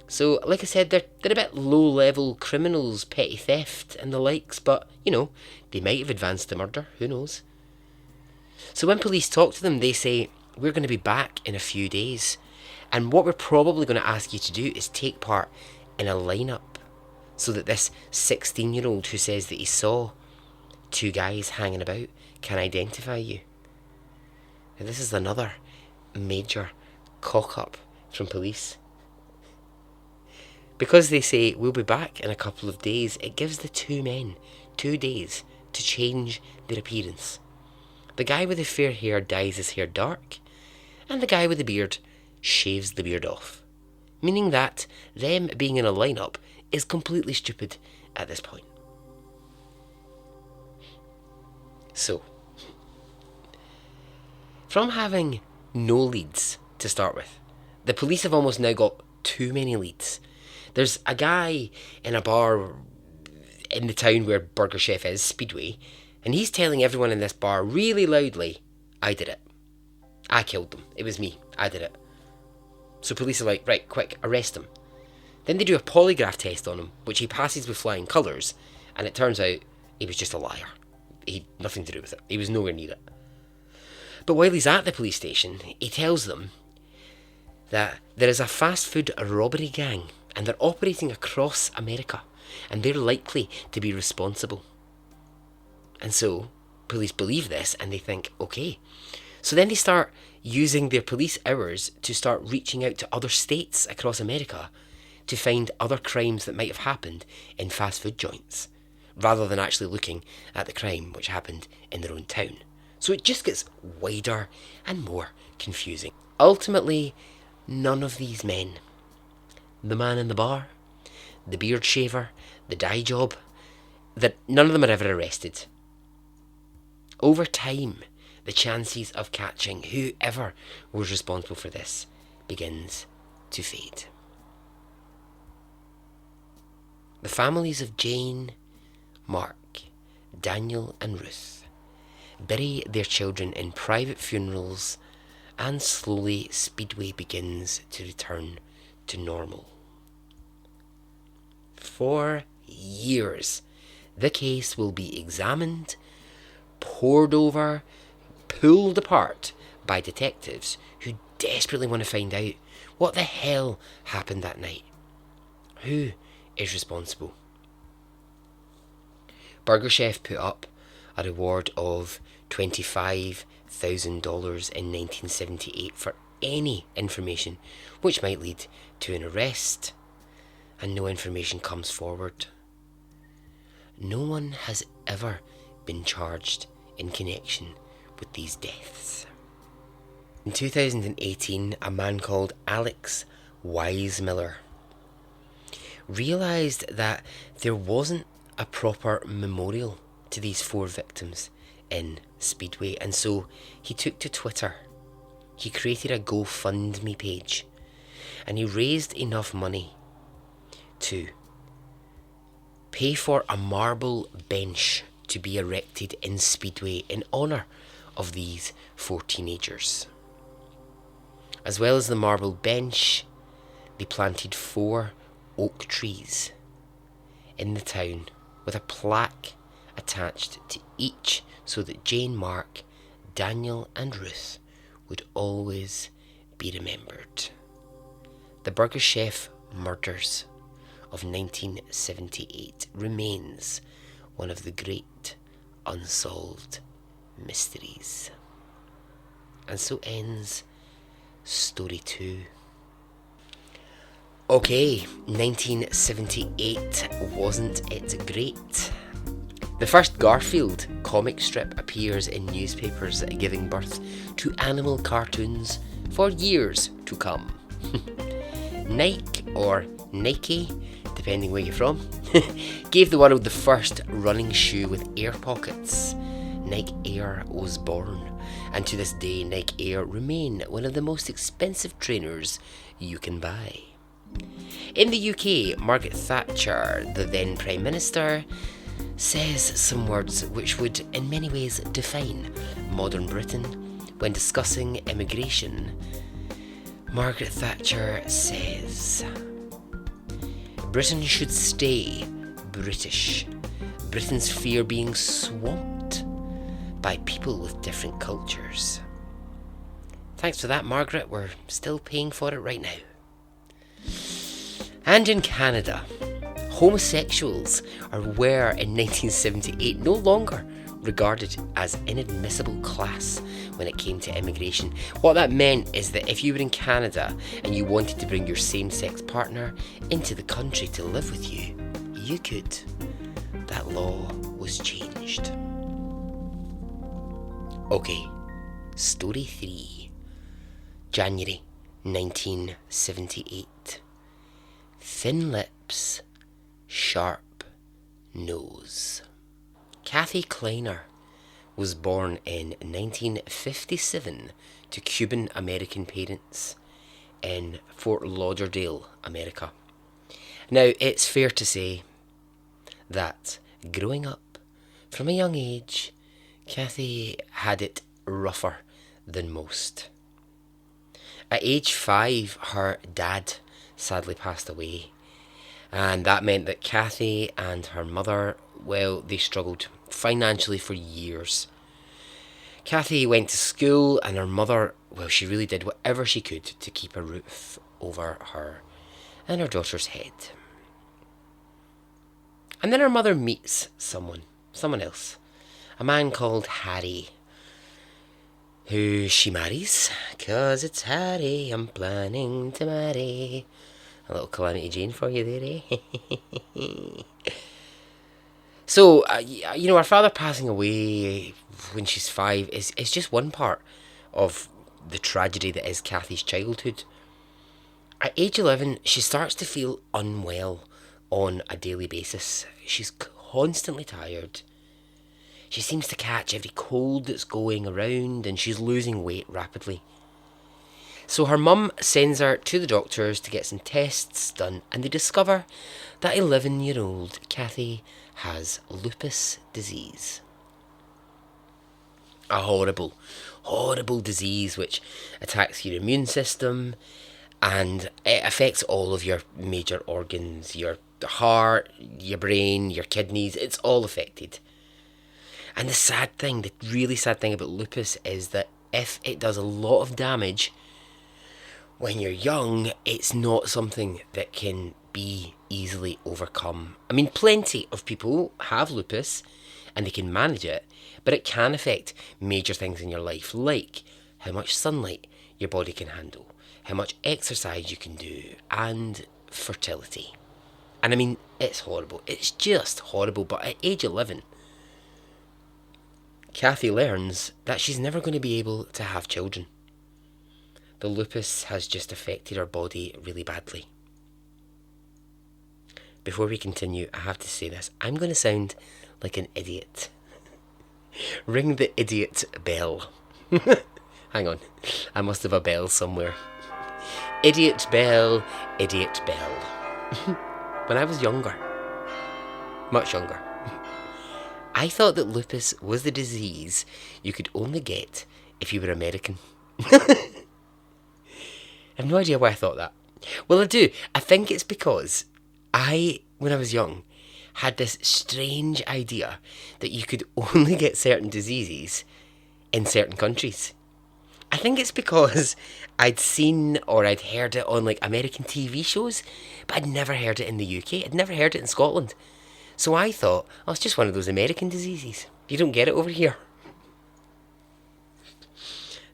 So, like I said, they're a bit low-level criminals, petty theft and the likes, but, you know, they might have advanced to murder, who knows. So when police talk to them, they say, we're going to be back in a few days, and what we're probably going to ask you to do is take part in a lineup, so that this 16-year-old who says that he saw two guys hanging about can identify you. Now, this is another major cock-up from police. Because they say, we'll be back in a couple of days, it gives the two men 2 days to change their appearance. The guy with the fair hair dyes his hair dark, and the guy with the beard shaves the beard off. Meaning that them being in a lineup is completely stupid at this point. So, from having no leads to start with, the police have almost now got too many leads. There's a guy in a bar in the town where Burger Chef is, Speedway, and he's telling everyone in this bar really loudly, I did it. I killed them. It was me. I did it. So police are like, right, quick, arrest him. Then they do a polygraph test on him, which he passes with flying colours, and it turns out he was just a liar. He had nothing to do with it. He was nowhere near it. But while he's at the police station, he tells them that there is a fast food robbery gang, and they're operating across America, and they're likely to be responsible. And so, police believe this, and they think, okay. So then they start using their police hours to start reaching out to other states across America to find other crimes that might have happened in fast food joints, rather than actually looking at the crime which happened in their own town. So it just gets wider and more confusing. Ultimately, none of these men, the man in the bar, the beard shaver, the dye job, that none of them are ever arrested. Over time, the chances of catching whoever was responsible for this begins to fade. The families of Jane, Mark, Daniel and Ruth bury their children in private funerals, and slowly Speedway begins to return to normal. For years, the case will be examined, pored over, pulled apart by detectives who desperately want to find out what the hell happened that night. Who is responsible? Burger Chef put up a reward of $25,000 in 1978 for any information which might lead to an arrest, and no information comes forward. No one has ever been charged in connection with these deaths. In 2018, a man called Alex Weissmiller realised that there wasn't a proper memorial to these 4 victims in Speedway, and so he took to Twitter. He created a GoFundMe page, and he raised enough money to pay for a marble bench to be erected in Speedway in honour of these 4 teenagers. As well as the marble bench, they planted 4 oak trees in the town with a plaque attached to each so that Jane, Mark, Daniel and Ruth would always be remembered. The Burger Chef murders of 1978 remains one of the great unsolved mysteries. And so ends story 2. Okay, 1978, wasn't it great? The first Garfield comic strip appears in newspapers, giving birth to animal cartoons for years to come. Nike, or Nike, depending where you're from, gave the world the first running shoe with air pockets. Nike Air was born, and to this day Nike Air remain one of the most expensive trainers you can buy. In the UK, Margaret Thatcher, the then Prime Minister, says some words which would in many ways define modern Britain when discussing immigration. Margaret Thatcher says, "Britain should stay British. Britons fear being swamped by people with different cultures." Thanks for that, Margaret. We're still paying for it right now. And in Canada, homosexuals were in 1978 no longer regarded as inadmissible class when it came to immigration. What that meant is that if you were in Canada and you wanted to bring your same-sex partner into the country to live with you, you could. That law was changed. Okay, story 3. January 1978. Thin lips, sharp nose. Kathy Kleiner was born in 1957 to Cuban-American parents in Fort Lauderdale, America. Now, it's fair to say that growing up from a young age, Kathy had it rougher than most. At age 5, her dad sadly passed away, and that meant that Kathy and her mother, well, they struggled financially for years. Kathy went to school, and her mother, well, she really did whatever she could to keep a roof over her and her daughter's head. And then her mother meets someone else, a man called Harry, who she marries, 'cause it's Harry I'm planning to marry. A little Calamity Jane for you there, eh? So, our father passing away when she's 5 is just one part of the tragedy that is Kathy's childhood. At age 11, she starts to feel unwell on a daily basis. She's constantly tired. She seems to catch every cold that's going around, and she's losing weight rapidly. So her mum sends her to the doctors to get some tests done, and they discover that 11-year-old Kathy has lupus disease. A horrible, horrible disease which attacks your immune system, and it affects all of your major organs, your heart, your brain, your kidneys. It's all affected. And the really sad thing about lupus is that if it does a lot of damage when you're young, it's not something that can be easily overcome. I mean, plenty of people have lupus and they can manage it, but it can affect major things in your life, like how much sunlight your body can handle, how much exercise you can do, and fertility. And I mean, it's horrible. It's just horrible. But at age 11, Kathy learns that she's never going to be able to have children. The lupus has just affected her body really badly. Before we continue, I have to say this. I'm going to sound like an idiot. Ring the idiot bell. Hang on. I must have a bell somewhere. Idiot bell, idiot bell. When I was younger, much younger, I thought that lupus was the disease you could only get if you were American. I have no idea why I thought that. Well, I do. I think it's because when I was young, had this strange idea that you could only get certain diseases in certain countries. I think it's because I'd seen or I'd heard it on like American TV shows, but I'd never heard it in the UK. I'd never heard it in Scotland. So I thought, oh, it's just one of those American diseases. You don't get it over here.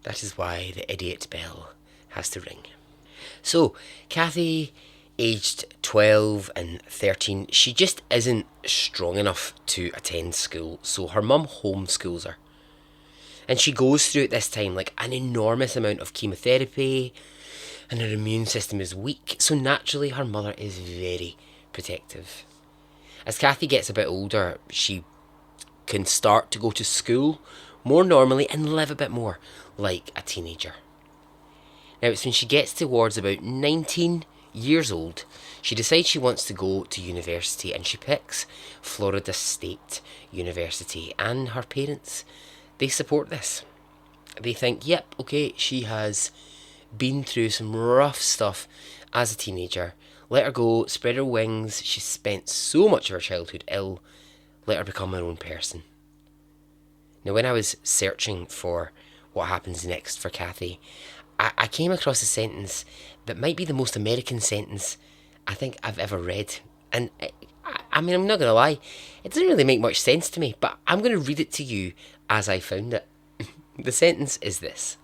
That is why the idiot bell has to ring. So, Kathy, aged 12 and 13, she just isn't strong enough to attend school, so her mum homeschools her. And she goes through at this time like an enormous amount of chemotherapy, and her immune system is weak, so naturally her mother is very protective. As Kathy gets a bit older, she can start to go to school more normally and live a bit more like a teenager. Now it's when she gets towards about 19 years old, she decides she wants to go to university, and she picks Florida State University, and her parents, they support this. They think, yep, okay, she has been through some rough stuff as a teenager. Let her go, spread her wings. She spent so much of her childhood ill. Let her become her own person. Now, when I was searching for what happens next for Kathy, I came across a sentence that might be the most American sentence I think I've ever read. And I mean, I'm not going to lie, it doesn't really make much sense to me, but I'm going to read it to you as I found it. The sentence is this.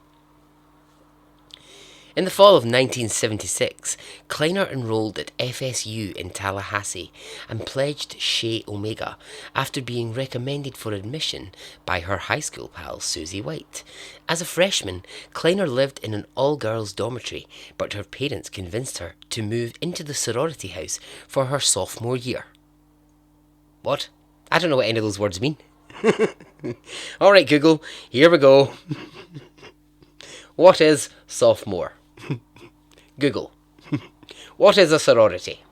In the fall of 1976, Kleiner enrolled at FSU in Tallahassee and pledged Chi Omega after being recommended for admission by her high school pal Susie White. As a freshman, Kleiner lived in an all-girls dormitory, but her parents convinced her to move into the sorority house for her sophomore year. What? I don't know what any of those words mean. Alright Google, here we go. What is sophomore? Google. What is a sorority?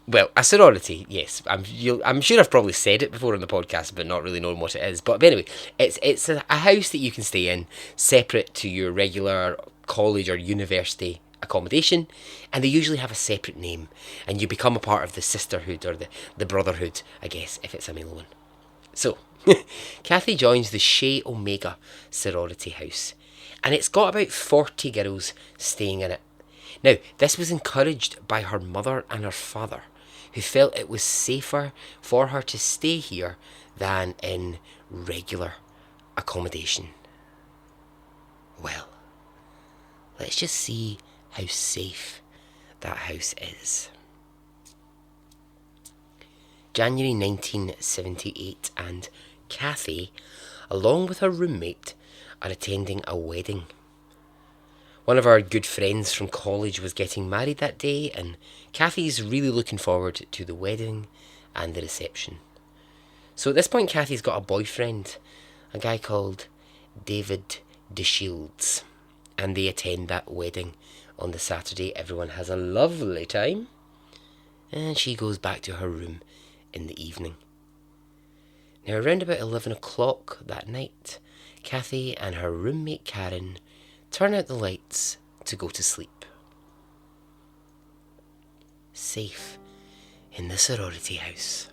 Well, a sorority, yes. I'm sure I've probably said it before on the podcast, but not really knowing what it is. But anyway, it's a house that you can stay in, separate to your regular college or university accommodation, and they usually have a separate name, and you become a part of the sisterhood or the brotherhood, I guess, if it's a male one. So, Kathy joins the Chi Omega sorority house, and it's got about 40 girls staying in it. Now, this was encouraged by her mother and her father, who felt it was safer for her to stay here than in regular accommodation. Well, let's just see how safe that house is. January 1978, and Kathy, along with her roommate, are attending a wedding. One of our good friends from college was getting married that day, and Kathy's really looking forward to the wedding and the reception. So at this point, Kathy's got a boyfriend, a guy called David DeShields, and they attend that wedding on the Saturday. Everyone has a lovely time, and she goes back to her room in the evening. Now, around about 11 o'clock that night, Kathy and her roommate Karen turn out the lights to go to sleep. Safe in the sorority house.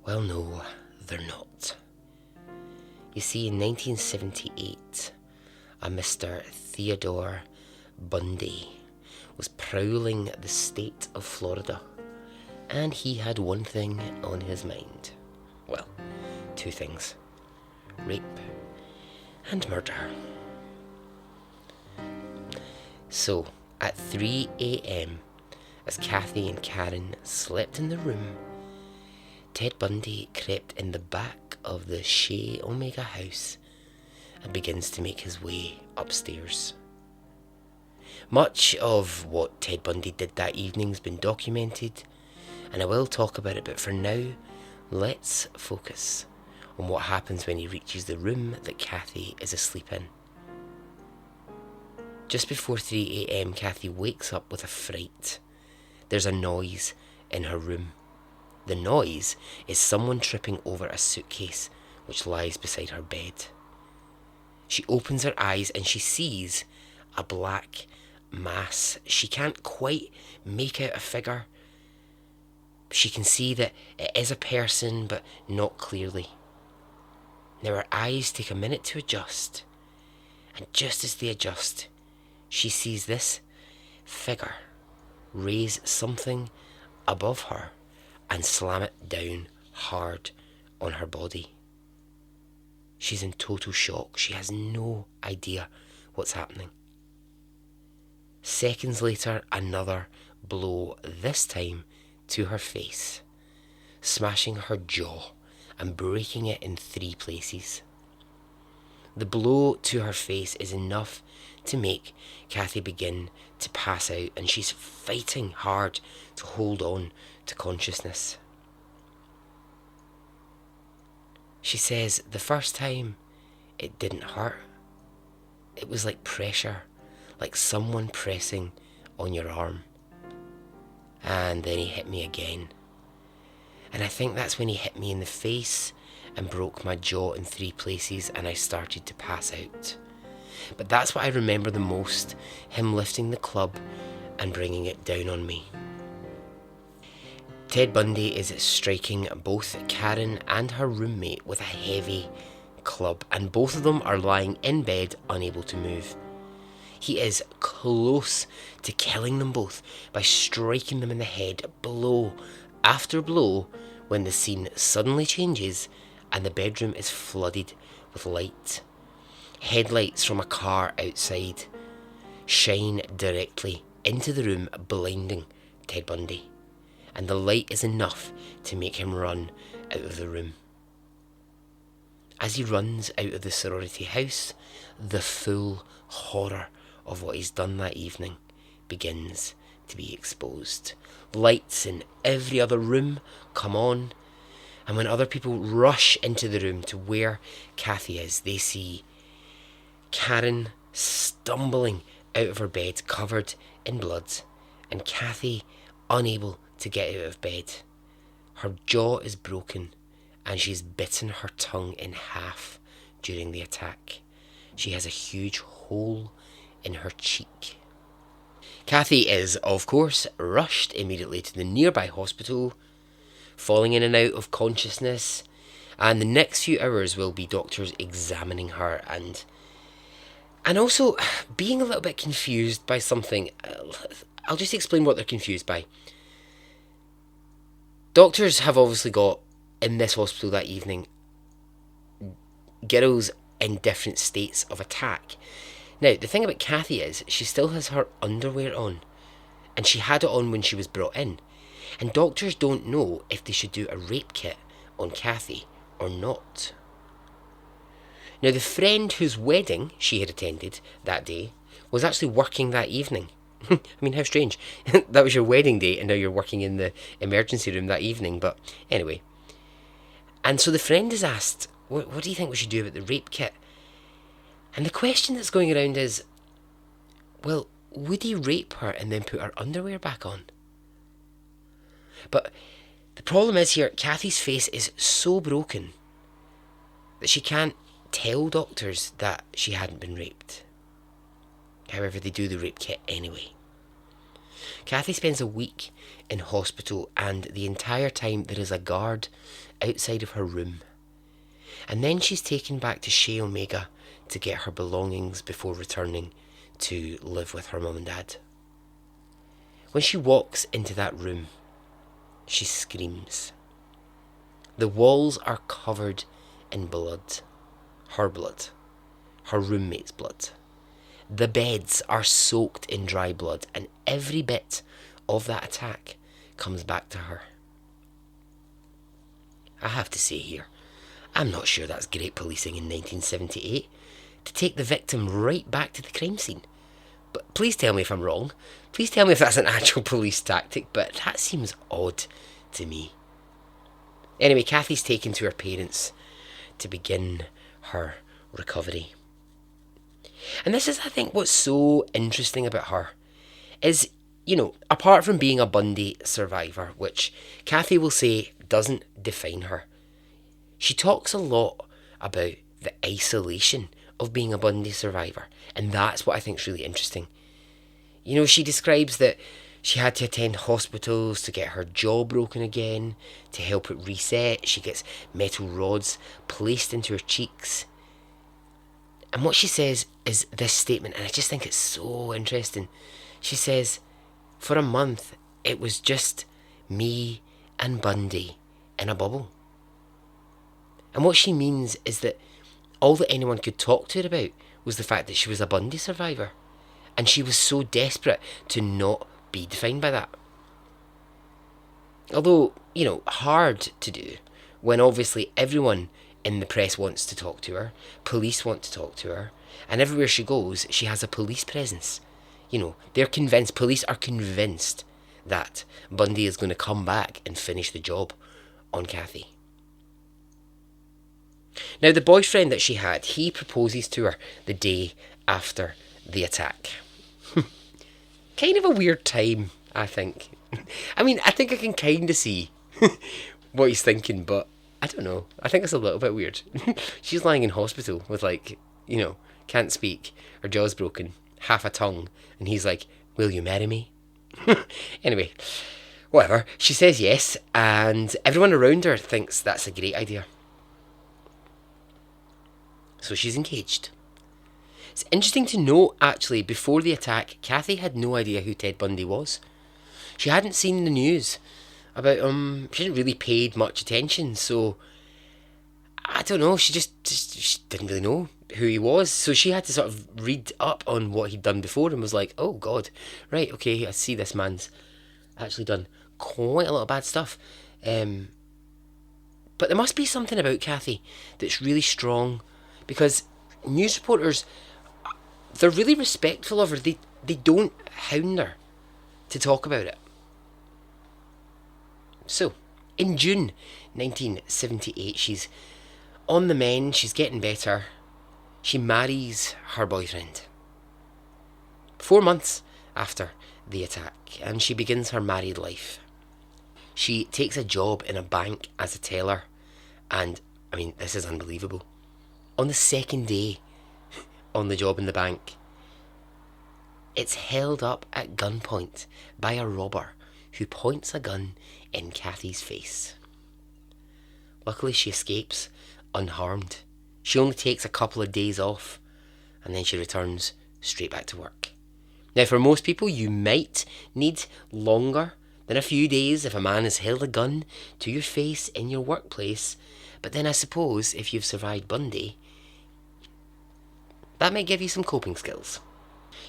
Well, no, they're not. You see, in 1978, a Mr. Theodore Bundy was prowling the state of Florida, and he had one thing on his mind. Well, two things: rape and murder. So, at 3 a.m, as Kathy and Karen slept in the room, Ted Bundy crept in the back of the Chez Omega house and begins to make his way upstairs. Much of what Ted Bundy did that evening's been documented, and I will talk about it, but for now, let's focus on what happens when he reaches the room that Kathy is asleep in. Just before 3 a.m, Kathy wakes up with a fright. There's a noise in her room. The noise is someone tripping over a suitcase which lies beside her bed. She opens her eyes and she sees a black mass. She can't quite make out a figure. She can see that it is a person, but not clearly. Now her eyes take a minute to adjust, and just as they adjust, she sees this figure raise something above her and slam it down hard on her body. She's in total shock. She has no idea what's happening. Seconds later, another blow, this time to her face, smashing her jaw and breaking it in 3 places. The blow to her face is enough to make Kathy begin to pass out, and she's fighting hard to hold on to consciousness. She says the first time it didn't hurt. It was like pressure, like someone pressing on your arm. And then he hit me again. And I think that's when he hit me in the face and broke my jaw in 3 places, and I started to pass out. But that's what I remember the most, him lifting the club and bringing it down on me. Ted Bundy is striking both Karen and her roommate with a heavy club, and both of them are lying in bed, unable to move. He is close to killing them both by striking them in the head, blow after blow, when the scene suddenly changes and the bedroom is flooded with light. Headlights from a car outside shine directly into the room, blinding Ted Bundy, and the light is enough to make him run out of the room. As he runs out of the sorority house, the full horror of what he's done that evening begins to be exposed. Lights in every other room come on, and when other people rush into the room to where Kathy is, they see Karen stumbling out of her bed covered in blood, and Kathy unable to get out of bed. Her jaw is broken and she's bitten her tongue in half during the attack. She has a huge hole in her cheek. Kathy is, of course, rushed immediately to the nearby hospital, falling in and out of consciousness, and the next few hours will be doctors examining her and also being a little bit confused by something. I'll just explain what they're confused by. Doctors have obviously got, in this hospital that evening, girls in different states of attack. Now, the thing about Kathy is, she still has her underwear on, and she had it on when she was brought in. And doctors don't know if they should do a rape kit on Kathy or not. Now, the friend whose wedding she had attended that day was actually working that evening. I mean, how strange. That was your wedding day and now you're working in the emergency room that evening. But anyway. And so the friend is asked, what do you think we should do about the rape kit? And the question that's going around is, well, would he rape her and then put her underwear back on? But the problem is here, Kathy's face is so broken that she can't tell doctors that she hadn't been raped. However, they do the rape kit anyway. Kathy spends a week in hospital, and the entire time there is a guard outside of her room. And then she's taken back to Shea Omega to get her belongings before returning to live with her mum and dad. When she walks into that room, she screams. The walls are covered in blood. Her blood. Her roommate's blood. The beds are soaked in dry blood, and every bit of that attack comes back to her. I have to say here, I'm not sure that's great policing in 1978, to take the victim right back to the crime scene. But please tell me if I'm wrong. Please tell me if that's an actual police tactic, but that seems odd to me. Anyway, Kathy's taken to her parents to begin her recovery. And this is, I think, what's so interesting about her is, you know, apart from being a Bundy survivor, which Kathy will say doesn't define her, she talks a lot about the isolation of being a Bundy survivor. And that's what I think is really interesting. You know, she describes that she had to attend hospitals to get her jaw broken again, to help it reset. She gets metal rods placed into her cheeks. And what she says is this statement, and I just think it's so interesting. She says, for a month, it was just me and Bundy in a bubble. And what she means is that all that anyone could talk to her about was the fact that she was a Bundy survivor. And she was so desperate to not be defined by that. Although, you know, hard to do when obviously everyone in the press wants to talk to her, police want to talk to her, and everywhere she goes, she has a police presence. You know, they're convinced, police are convinced that Bundy is going to come back and finish the job on Kathy. Now, the boyfriend that she had, he proposes to her the day after the attack. Kind of a weird time, I think. I mean, I think I can kind of see what he's thinking, but I don't know. I think it's a little bit weird. She's lying in hospital with, like, you know, can't speak, her jaw's broken, half a tongue, and he's like, will you marry me? Anyway, whatever. She says yes, and everyone around her thinks that's a great idea. So she's engaged. It's interesting to note, actually, before the attack, Kathy had no idea who Ted Bundy was. She hadn't seen the news about him. She hadn't really paid much attention, so I don't know, she she didn't really know who he was. So she had to sort of read up on what he'd done before and was like, oh God, right, okay, I see this man's actually done quite a lot of bad stuff. But there must be something about Kathy that's really strong, because news reporters, they're really respectful of her. They don't hound her to talk about it. So, in June 1978, she's on the mend, she's getting better. She marries her boyfriend 4 months after the attack, and she begins her married life. She takes a job in a bank as a teller, and, I mean, this is unbelievable. On the second day on the job in the bank, it's held up at gunpoint by a robber who points a gun in Kathy's face. Luckily, she escapes unharmed. She only takes a couple of days off, and then she returns straight back to work. Now, for most people, you might need longer than a few days if a man has held a gun to your face in your workplace, but then I suppose if you've survived Bundy, that might give you some coping skills.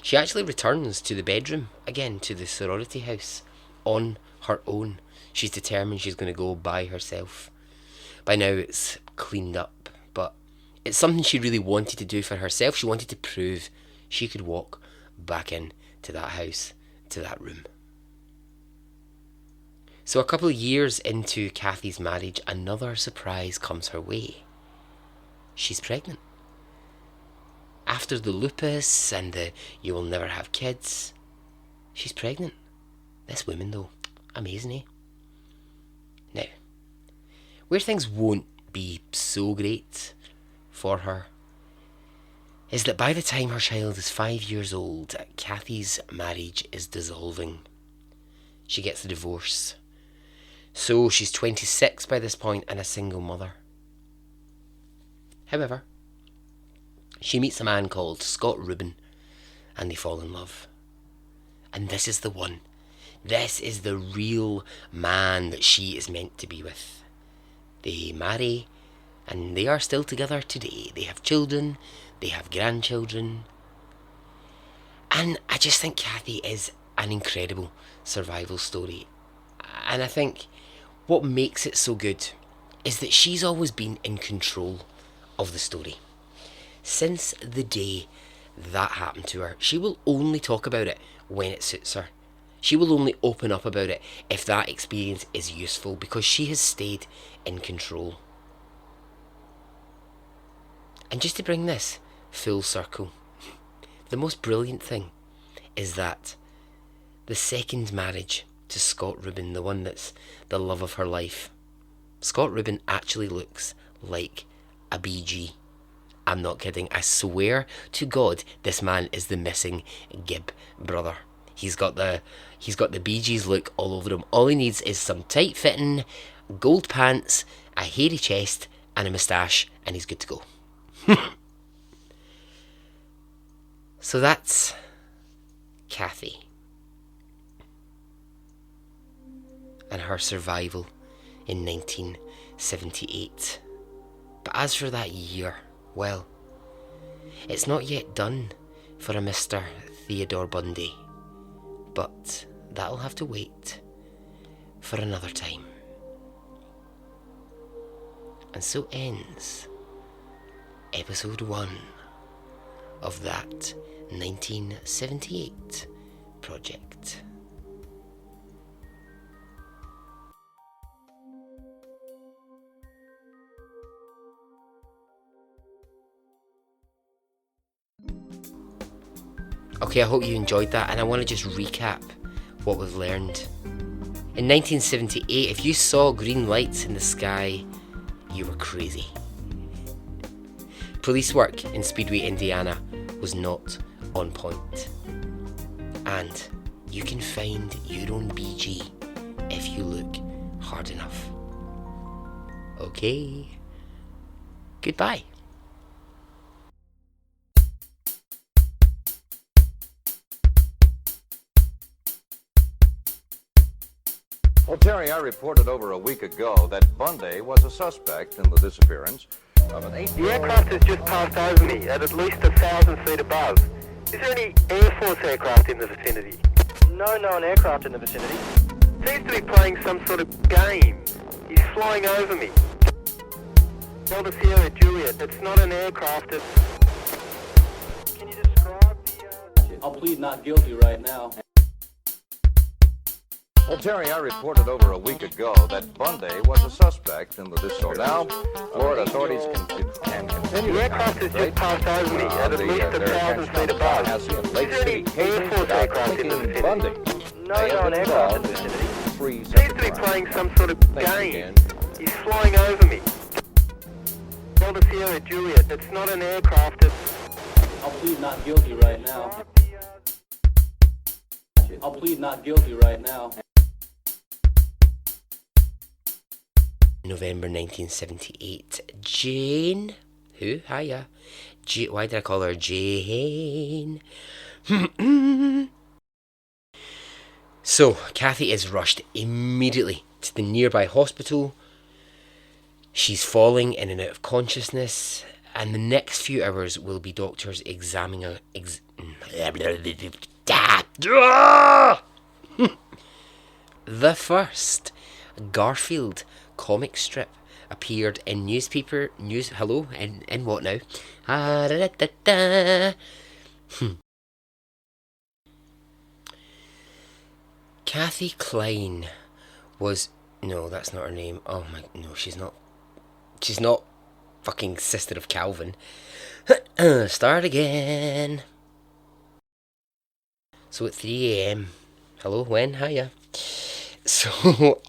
She actually returns to the bedroom, again to the sorority house, on her own. She's determined she's going to go by herself. By now it's cleaned up, but it's something she really wanted to do for herself. She wanted to prove she could walk back in to that house, to that room. So a couple of years into Kathy's marriage, another surprise comes her way. She's pregnant. After the lupus and the you will never have kids, she's pregnant. This woman though, amazing, eh? Now, where things won't be so great for her is that by the time her child is 5 years old, Kathy's marriage is dissolving. She gets a divorce. So she's 26 by this point and a single mother. However, she meets a man called Scott Rubin and they fall in love. And this is the one. This is the real man that she is meant to be with. They marry and they are still together today. They have children, they have grandchildren. And I just think Kathy is an incredible survival story. And I think what makes it so good is that she's always been in control of the story. Since the day that happened to her, she will only talk about it when it suits her. She will only open up about it if that experience is useful, because she has stayed in control. And just to bring this full circle, the most brilliant thing is that the second marriage to Scott Rubin, the one that's the love of her life, Scott Rubin actually looks like a BG. I'm not kidding. I swear to God, this man is the missing Gibb brother. He's got the Bee Gees look all over him. All he needs is some tight fitting gold pants, a hairy chest and a moustache, and he's good to go. So that's Kathy and her survival in 1978. But as for that year, well, it's not yet done for a Mr. Theodore Bundy, but that'll have to wait for another time. And so ends episode 1 of that 1978 project. Okay, I hope you enjoyed that, and I want to just recap what we've learned. In 1978, if you saw green lights in the sky, you were crazy. Police work in Speedway, Indiana was not on point. And you can find your own BG if you look hard enough. Okay. Goodbye. Well, Terry, I reported over a week ago that Bundy was a suspect in the disappearance of an 8-year-old... The aircraft has just passed over me at least 1,000 feet above. Is there any Air Force aircraft in the vicinity? No known aircraft in the vicinity. Seems to be playing some sort of game. He's flying over me. Delta Sierra Juliet, it's not an aircraft, it's... Can you describe the... I'll plead not guilty right now. Well, Terry, I reported over a week ago that Bundy was a suspect in the disappearance. Now, Florida authorities can continue... The aircraft has just passed over me at least 1,000 feet above. Is there any Air Force aircraft in the vicinity? No known aircraft in the vicinity. Seems to be playing some sort of game. He's flying over me. Delta Sierra Juliet, it's not an aircraft, it's... I'll plead not guilty right now. I'll plead not guilty right now. November 1978. Jane. Who? Hiya. Why did I call her Jane? So, Kathy is rushed immediately to the nearby hospital. She's falling in and out of consciousness, and the next few hours will be doctors examining the first a Garfield comic strip appeared in hello, in what now? Kathy Klein was, no, that's not her name. Oh my, no, she's not fucking Sister of Calvin. Start again. So at 3 a.m. Hello, when? Hiya. So,